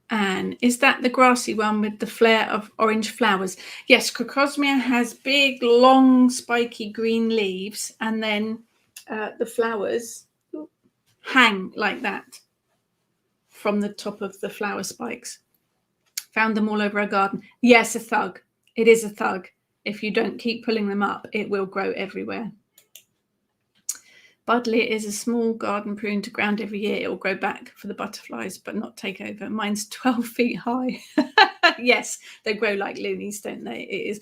And is that the grassy one with the flare of orange flowers? Yes, Crocosmia has big, long, spiky green leaves, and then the flowers hang like that from the top of the flower spikes. Found them all over our garden. Yes, a thug. It is a thug. If you don't keep pulling them up, it will grow everywhere. Buddleia is a small garden prune to ground every year. It will grow back for the butterflies, but not take over. Mine's 12 feet high. Yes, they grow like loonies, don't they? It is.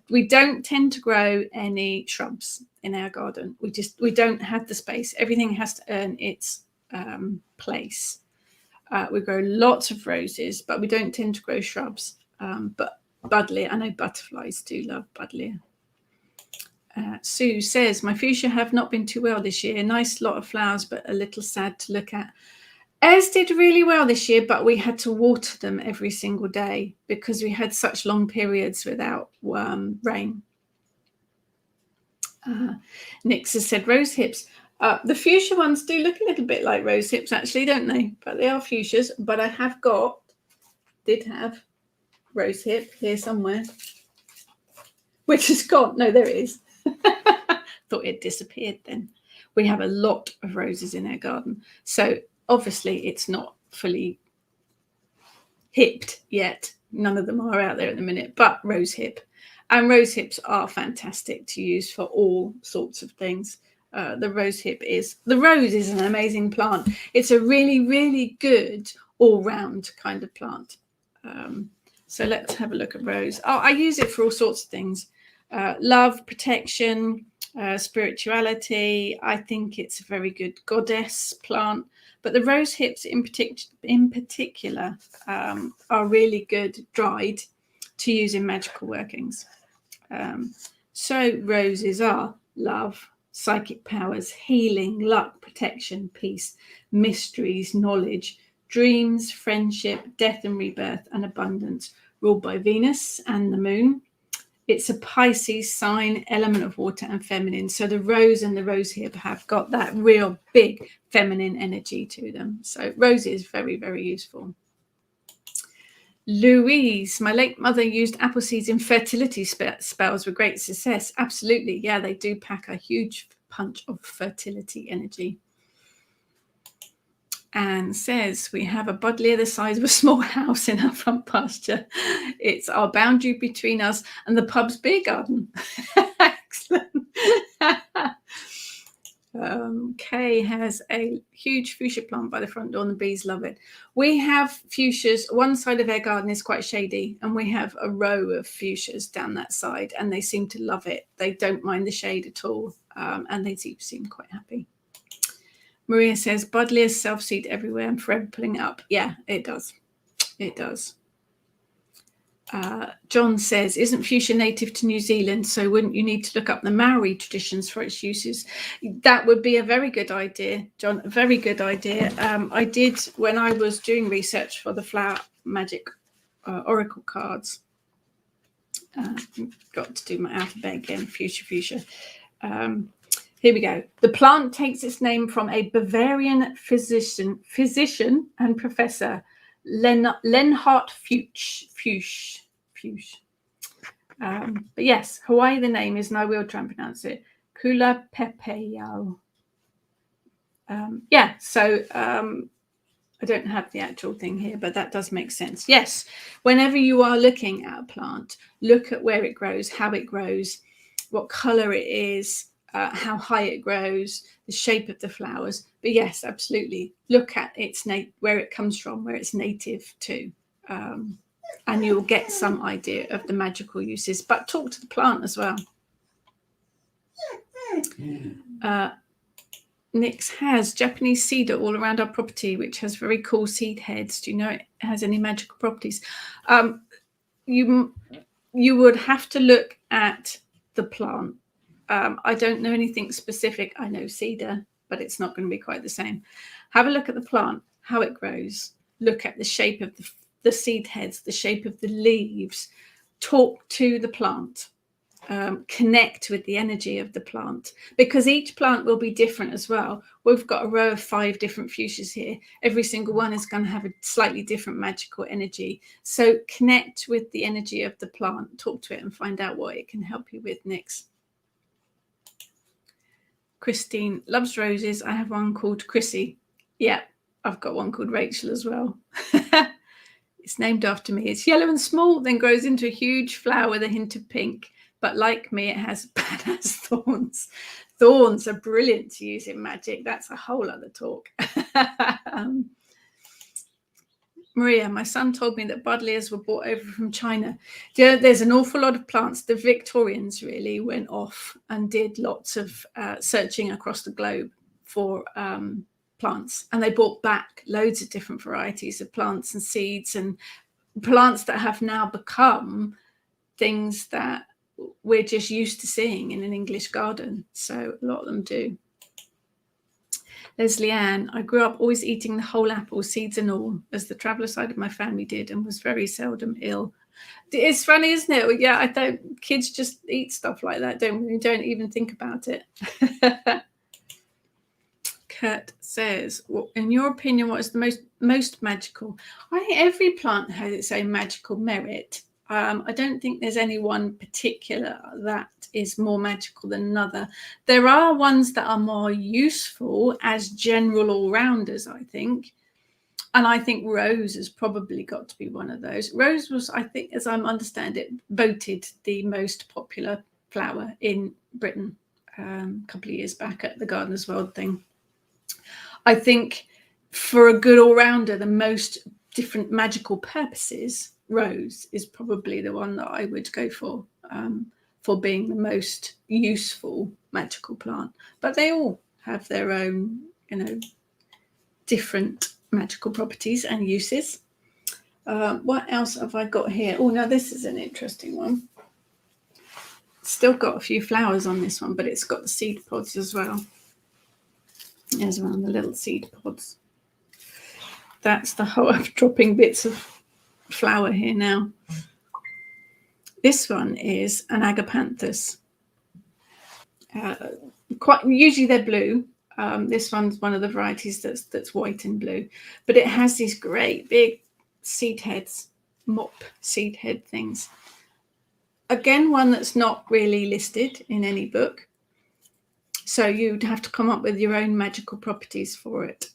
We don't tend to grow any shrubs in our garden. We don't have the space. Everything has to earn its place. We grow lots of roses, but we don't tend to grow shrubs. But Buddleia, I know butterflies do love Buddleia. Sue says, my fuchsia have not been too well this year. Nice lot of flowers, but a little sad to look at. As did really well this year, but we had to water them every single day because we had such long periods without rain. Nix has said rose hips. The fuchsia ones do look a little bit like rose hips, actually, don't they? But they are fuchsias. But I did have rose hip here somewhere, which is gone. No, there it is. Thought it disappeared then. We have a lot of roses in our garden. So obviously it's not fully hipped yet. None of them are out there at the minute, but rose hip. And rose hips are fantastic to use for all sorts of things. The rose is an amazing plant. It's a really, really good all-round kind of plant. So let's have a look at rose. Oh, I use it for all sorts of things. Love, protection, spirituality. I think it's a very good goddess plant. But the rose hips in particular are really good dried to use in magical workings. So roses are love, psychic powers, healing, luck, protection, peace, mysteries, knowledge, dreams, friendship, death and rebirth, and abundance, ruled by Venus and the moon. It's a Pisces sign, element of water and feminine. So the rose and the rose hip have got that real big feminine energy to them. So rose is very, very useful. Louise, my late mother used apple seeds in fertility spells with great success. Absolutely. Yeah, they do pack a huge punch of fertility energy. Anne says, we have a buddleia the size of a small house in our front pasture. It's our boundary between us and the pub's beer garden. Excellent. Kay has a huge fuchsia plant by the front door and the bees love it. We have fuchsias. One side of our garden is quite shady and we have a row of fuchsias down that side and they seem to love it. They don't mind the shade at all and they seem quite happy. Maria says, buddleia self-seed everywhere and forever pulling it up. Yeah, it does. It does. John says, isn't fuchsia native to New Zealand? So wouldn't you need to look up the Maori traditions for its uses? That would be a very good idea, John. A very good idea. I did when I was doing research for the Flower Magic Oracle cards. Got to do my alphabet again. Fuchsia. Here we go. The plant takes its name from a Bavarian physician and professor, Lenhart Fuchs. But yes, Hawaii, the name is, and I will try and pronounce it, Kula Pepeyao. I don't have the actual thing here, but that does make sense. Yes, whenever you are looking at a plant, look at where it grows, how it grows, what color it is, how high it grows, the shape of the flowers. But yes, absolutely. Look at where it comes from, where it's native to. And you'll get some idea of the magical uses. But talk to the plant as well. Nix has Japanese cedar all around our property, which has very cool seed heads. Do you know it has any magical properties? You would have to look at the plant. I don't know anything specific. I know cedar, but it's not going to be quite the same. Have a look at the plant, how it grows. Look at the shape of the seed heads, the shape of the leaves. Talk to the plant. Connect with the energy of the plant, because each plant will be different as well. We've got a row of 5 different fuchsias here. Every single one is going to have a slightly different magical energy. So connect with the energy of the plant, talk to it and find out what it can help you with next. Christine loves roses. I have one called Chrissy. Yeah, I've got one called Rachel as well. It's named after me. It's yellow and small, then grows into a huge flower with a hint of pink. But like me, it has badass thorns. Thorns are brilliant to use in magic. That's a whole other talk. Maria, my son told me that buddleias were brought over from China. There's an awful lot of plants. The Victorians really went off and did lots of searching across the globe for plants. And they brought back loads of different varieties of plants and seeds and plants that have now become things that we're just used to seeing in an English garden. So a lot of them do. Leslie Ann, I grew up always eating the whole apple, seeds and all, as the traveller side of my family did, and was very seldom ill. It's funny, isn't it? Yeah, I don't. Kids just eat stuff like that, don't we? Don't even think about it. Kurt says, well, in your opinion, what is the most magical? I think every plant has its own magical merit. I don't think there's any one particular that is more magical than another. There are ones that are more useful as general all-rounders, I think. And I think rose has probably got to be one of those. Rose was, I think, as I understand it, voted the most popular flower in Britain a couple of years back at the Gardeners' World thing. I think for a good all-rounder, the most different magical purposes, rose is probably the one that I would go for being the most useful magical plant. But they all have their own, different magical properties and uses. What else have I got here? Oh, now this is an interesting one. Still got a few flowers on this one, but it's got the seed pods as well. There's one of the little seed pods. That's the whole. I'm dropping bits of flower here now. This one is an Agapanthus. Quite usually they're blue. This one's one of the varieties that's white and blue, but it has these great big seed heads, mop seed head things. Again, one that's not really listed in any book. So you'd have to come up with your own magical properties for it.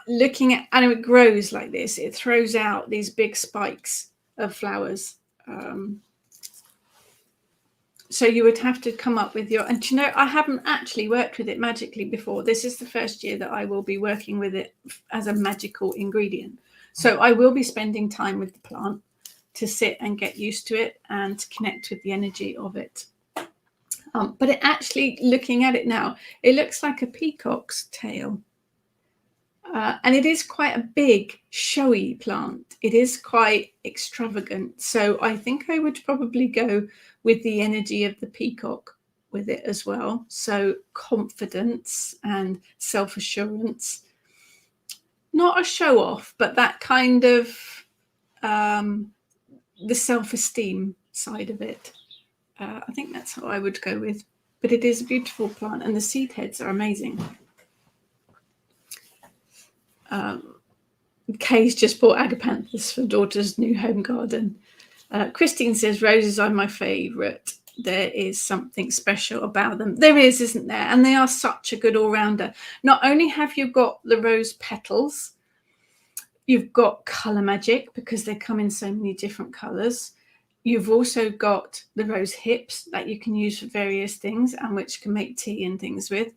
Looking at, and it grows like this. It throws out these big spikes of flowers. So you would have to come up with your, and I haven't actually worked with it magically before. This is the first year that I will be working with it as a magical ingredient. So I will be spending time with the plant to sit and get used to it and to connect with the energy of it. But it actually, looking at it now, it looks like a peacock's tail. And it is quite a big, showy plant. It is quite extravagant. So I think I would probably go with the energy of the peacock with it as well. So confidence and self-assurance. Not a show-off, but that kind of the self-esteem side of it. I think that's how I would go with. But it is a beautiful plant, and the seed heads are amazing. Kay's just bought Agapanthus for daughter's new home garden. Christine says roses are my favourite. There is something special about them. There is, isn't there? And they are such a good all-rounder. Not only have you got the rose petals, you've got colour magic because they come in so many different colours. You've also got the rose hips that you can use for various things and which can make tea and things with.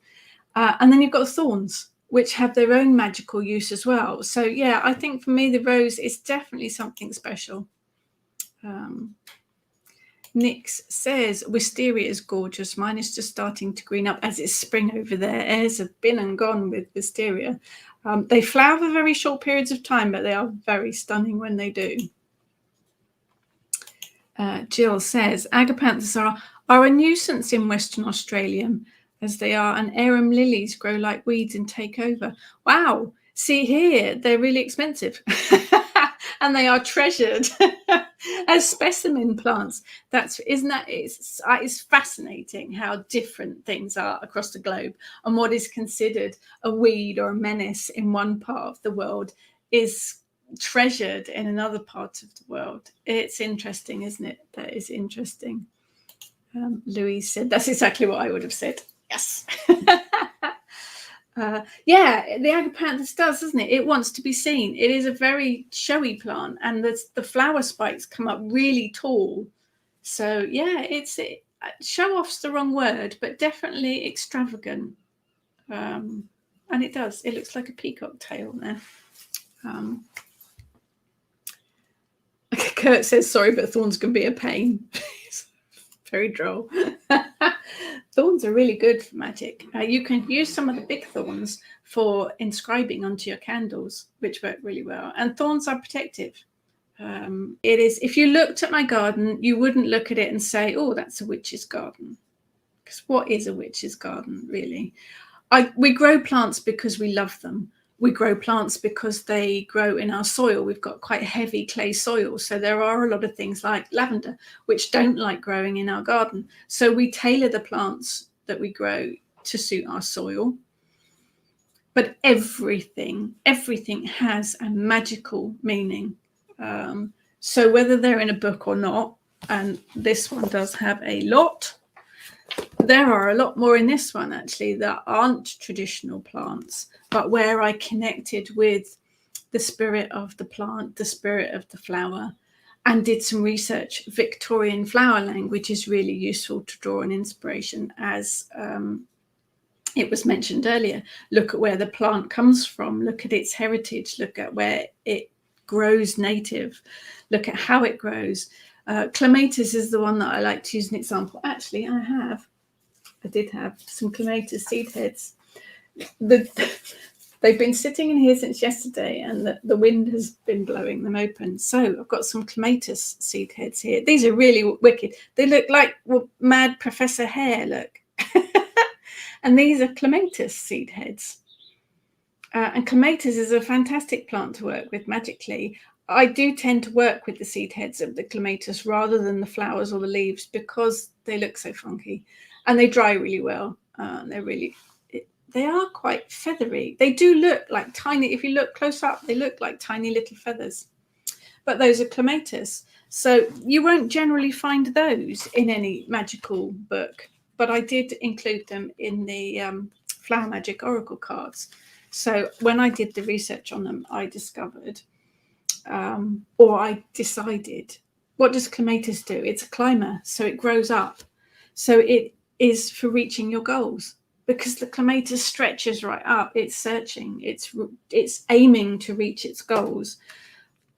And then you've got the thorns, which have their own magical use as well. So, yeah, I think for me, the rose is definitely something special. Nix says, Wisteria is gorgeous. Mine is just starting to green up as it's spring over there. Airs have been and gone with Wisteria. They flower for very short periods of time, but they are very stunning when they do. Jill says, Agapanthus are a nuisance in Western Australia, as they are, and arum lilies grow like weeds and take over. Wow. See here, they're really expensive. And they are treasured as specimen plants. It's fascinating how different things are across the globe, and what is considered a weed or a menace in one part of the world is treasured in another part of the world. It's interesting, isn't it? That is interesting. Louise said that's exactly what I would have said. Yes. Yeah, the Agapanthus does, doesn't it? It wants to be seen. It is a very showy plant, and the flower spikes come up really tall. So yeah, show off's the wrong word, but definitely extravagant. And it does. It looks like a peacock tail there. Kurt says, sorry, but thorns can be a pain. Very droll. Thorns are really good for magic. You can use some of the big thorns for inscribing onto your candles, which work really well. And thorns are protective. It is. If you looked at my garden, you wouldn't look at it and say, oh, that's a witch's garden. Because what is a witch's garden, really? We grow plants because we love them. We grow plants because they grow in our soil. We've got quite heavy clay soil. So there are a lot of things like lavender, which don't like growing in our garden. So we tailor the plants that we grow to suit our soil. But everything has a magical meaning. So whether they're in a book or not, and this one does have a lot, there are a lot more in this one actually that aren't traditional plants, but where I connected with the spirit of the plant, the spirit of the flower, and did some research. Victorian flower language is really useful to draw an inspiration, as it was mentioned earlier. Look at where the plant comes from, look at its heritage, look at where it grows native, look at how it grows. Clematis is the one that I like to use an example. Actually, I did have some clematis seed heads. They've been sitting in here since yesterday, and the wind has been blowing them open. So I've got some clematis seed heads here. These are really wicked. They look like Mad Professor Hare, look. And these are clematis seed heads. And clematis is a fantastic plant to work with magically. I do tend to work with the seed heads of the clematis rather than the flowers or the leaves, because they look so funky and they dry really well. They are quite feathery. They do look like tiny, if you look close up, they look like tiny little feathers. But those are clematis. So you won't generally find those in any magical book. But I did include them in the Flower Magic Oracle cards. So when I did the research on them, I discovered, or I decided, what does clematis do? It's a climber, so it grows up. So it is for reaching your goals, because the clematis stretches right up. It's searching. It's aiming to reach its goals.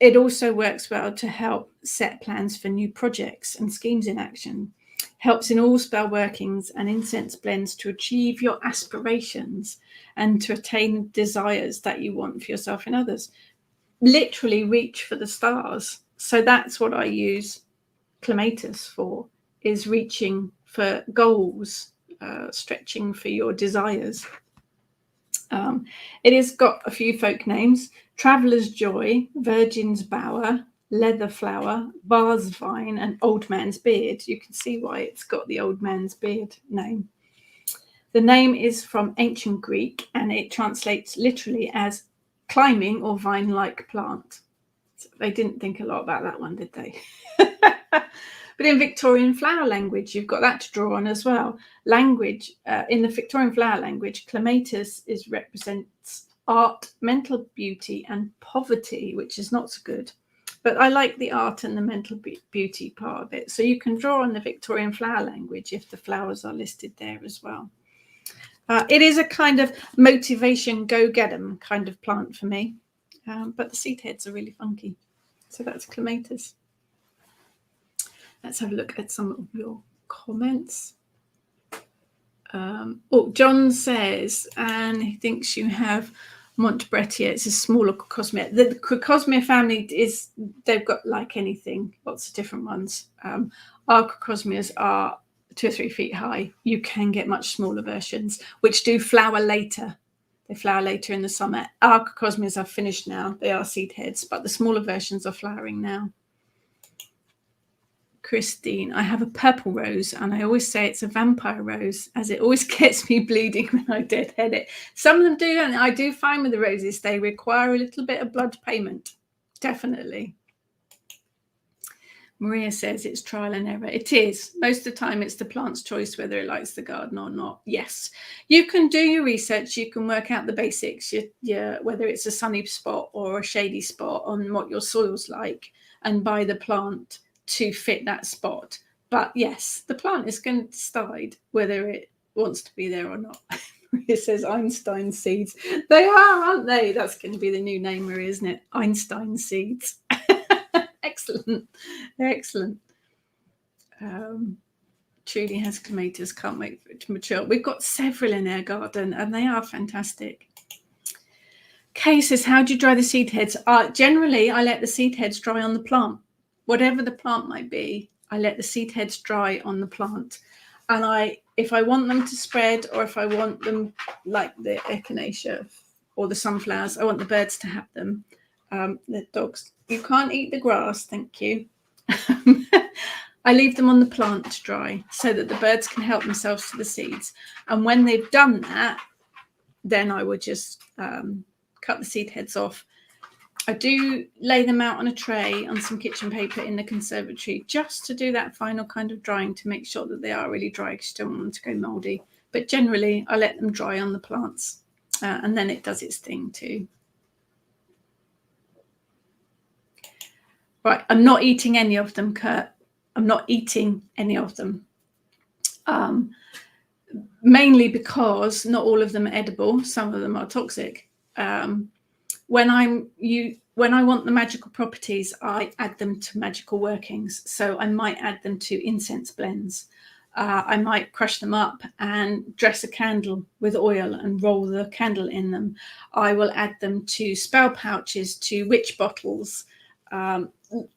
It also works well to help set plans for new projects and schemes in action. Helps in all spell workings and incense blends to achieve your aspirations and to attain desires that you want for yourself and others. Literally reach for the stars. So that's what I use clematis for, is reaching for goals, stretching for your desires. It has got a few folk names: Traveller's Joy, Virgin's Bower, Leather Flower, Bar's Vine, and Old Man's Beard. You can see why it's got the Old Man's Beard name. The name is from ancient Greek, and it translates literally as climbing or vine-like plant. So they didn't think a lot about that one, did they? But in Victorian flower language, you've got that to draw on as well. Language, in the Victorian flower language, clematis represents art, mental beauty, and poverty, which is not so good. But I like the art and the mental beauty part of it. So you can draw on the Victorian flower language if the flowers are listed there as well. It is a kind of motivation, go get 'em kind of plant for me. But the seed heads are really funky. So that's clematis. Let's have a look at some of your comments. John says, and he thinks you have Montbrettia. It's a smaller Crocosmia. The Crocosmia family they've got, like anything, lots of different ones. Our Crocosmias are 2 or 3 feet high. You can get much smaller versions, which do flower later. They flower later in the summer. Our Crocosmias are finished now. They are seed heads, but the smaller versions are flowering now. Christine, I have a purple rose, and I always say it's a vampire rose, as it always gets me bleeding when I deadhead it. Some of them do, and I do find with the roses, they require a little bit of blood payment. Definitely. Maria says it's trial and error. It is. Most of the time, it's the plant's choice whether it likes the garden or not. Yes. You can do your research. You can work out the basics, whether it's a sunny spot or a shady spot, on what your soil's like, and buy the plant to fit that spot. But yes, the plant is going to decide whether it wants to be there or not. It says Einstein seeds. They are, aren't they? That's going to be the new name, Marie, isn't it? Einstein seeds. Excellent. Excellent. Trudy has clematis. Can't wait for it to mature. We've got several in our garden, and they are fantastic. Kay says, how do you dry the seed heads? Generally, I let the seed heads dry on the plant. Whatever the plant might be, I let the seed heads dry on the plant. And if I want them to spread, or if I want them, like the Echinacea, or the sunflowers. I want the birds to have them. The dogs, you can't eat the grass, thank you. I leave them on the plant to dry so that the birds can help themselves to the seeds. And when they've done that, then I would just cut the seed heads off. I do lay them out on a tray on some kitchen paper in the conservatory just to do that final kind of drying to make sure that they are really dry because you don't want them to go mouldy. But generally, I let them dry on the plants and then it does its thing too. Right, I'm not eating any of them, Kurt. I'm not eating any of them. Mainly because not all of them are edible. Some of them are toxic. When I want the magical properties, I add them to magical workings. So I might add them to incense blends. I might crush them up and dress a candle with oil and roll the candle in them. I will add them to spell pouches, to witch bottles,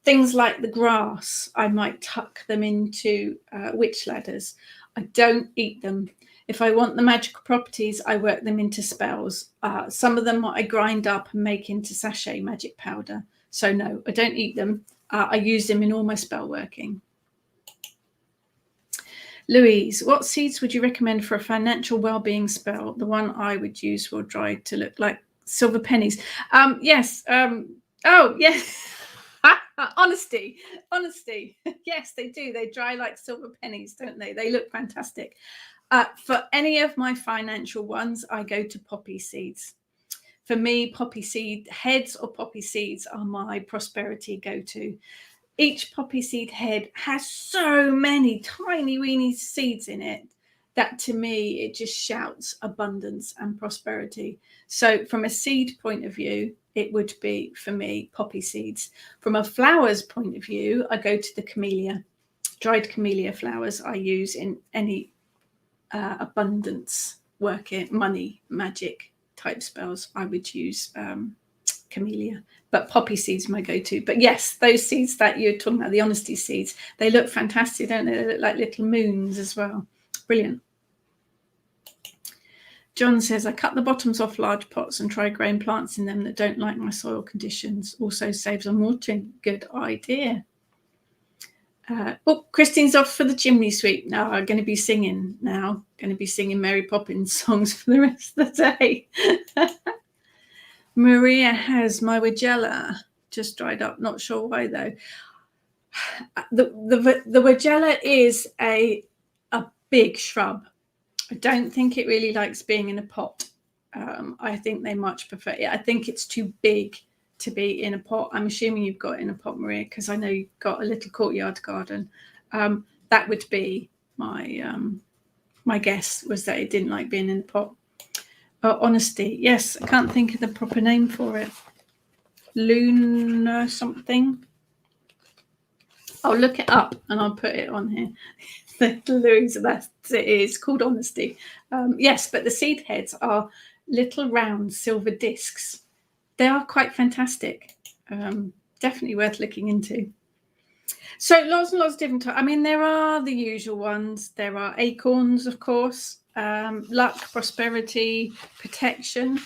things like the grass. I might tuck them into witch ladders. I don't eat them. If I want the magical properties, I work them into spells. Some of them I grind up and make into sachet magic powder. So no, I don't eat them. I use them in all my spell working. Louise, what seeds would you recommend for a financial well-being spell? The one I would use for dried to look like silver pennies. Yes. Oh, yes. Honesty. Yes, they do. They dry like silver pennies, don't they? They look fantastic. For any of my financial ones, I go to poppy seeds. For me, poppy seed heads or poppy seeds are my prosperity go-to. Each poppy seed head has so many tiny weeny seeds in it that to me, it just shouts abundance and prosperity. So from a seed point of view, it would be, for me, poppy seeds. From a flowers point of view, I go to the camellia. Dried camellia flowers I use in any abundance working, money, magic type spells. I would use camellia, but poppy seeds my go-to. But yes, those seeds that you're talking about, the honesty seeds, they look fantastic, don't they? They look like little moons as well. Brilliant. John says, I cut the bottoms off large pots and try growing plants in them that don't like my soil conditions. Also saves on watering. Good idea. Christine's off for the chimney sweep now. I'm going to be singing now. Going to be singing Mary Poppins songs for the rest of the day. Maria has my Wigella just dried up. Not sure why though. The Wigella is a big shrub. I don't think it really likes being in a pot. I think they much prefer it. I think it's too big to be in a pot. I'm assuming you've got it in a pot, Maria, because I know you've got a little courtyard garden. That would be my guess, was that it didn't like being in a pot. Honesty, yes, I can't think of the proper name for it. Luna something. I'll look it up and I'll put it on here. Louise, that it is called honesty. Yes, but the seed heads are little round silver discs. They are quite fantastic. Definitely worth looking into. So lots and lots of different types. I mean, there are the usual ones. There are acorns, of course. Luck, prosperity, protection.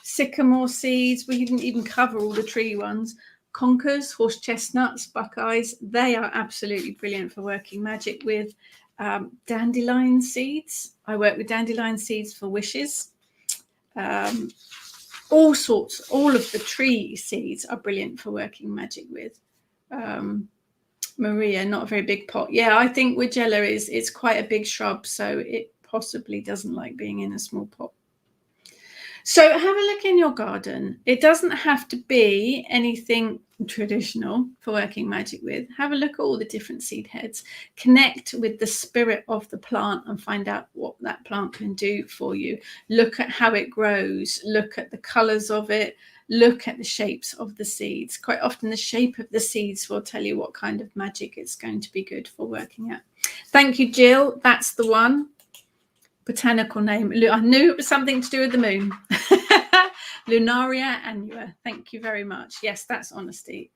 Sycamore seeds. We didn't even cover all the tree ones. Conkers, horse chestnuts, buckeyes. They are absolutely brilliant for working magic with. Dandelion seeds. I work with dandelion seeds for wishes. All of the tree seeds are brilliant for working magic with. Maria, not a very big pot. Yeah, I think Wigella is quite a big shrub, so it possibly doesn't like being in a small pot. So have a look in your garden. It doesn't have to be anything traditional for working magic with. Have a look at all the different seed heads. Connect with the spirit of the plant and find out what that plant can do for you. Look at how it grows. Look at the colours of it. Look at the shapes of the seeds. Quite often the shape of the seeds will tell you what kind of magic it's going to be good for working at. Thank you, Jill. That's the one. Botanical name. I knew it was something to do with the moon. Lunaria annua. Thank you very much. Yes, that's honesty.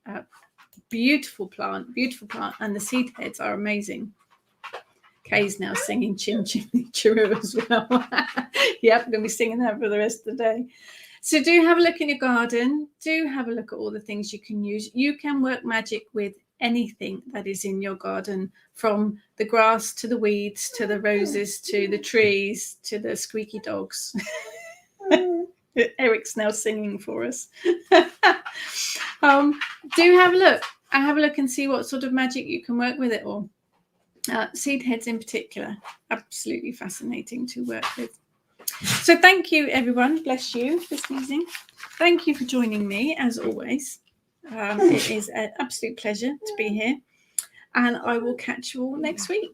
Beautiful plant, and the seed heads are amazing. Kay's now singing Chin Chimney Chiroo as well. Yep, I'm going to be singing that for the rest of the day. So do have a look in your garden. Do have a look at all the things you can use. You can work magic with anything that is in your garden, from the grass to the weeds to the roses to the trees to the squeaky dogs. Eric's now singing for us. Do have a look. Have a look and see what sort of magic you can work with it all. Seed heads in particular, absolutely fascinating to work with. So thank you, everyone. Bless you for sneezing. Thank you for joining me, as always. It is an absolute pleasure to be here. And I will catch you all next week.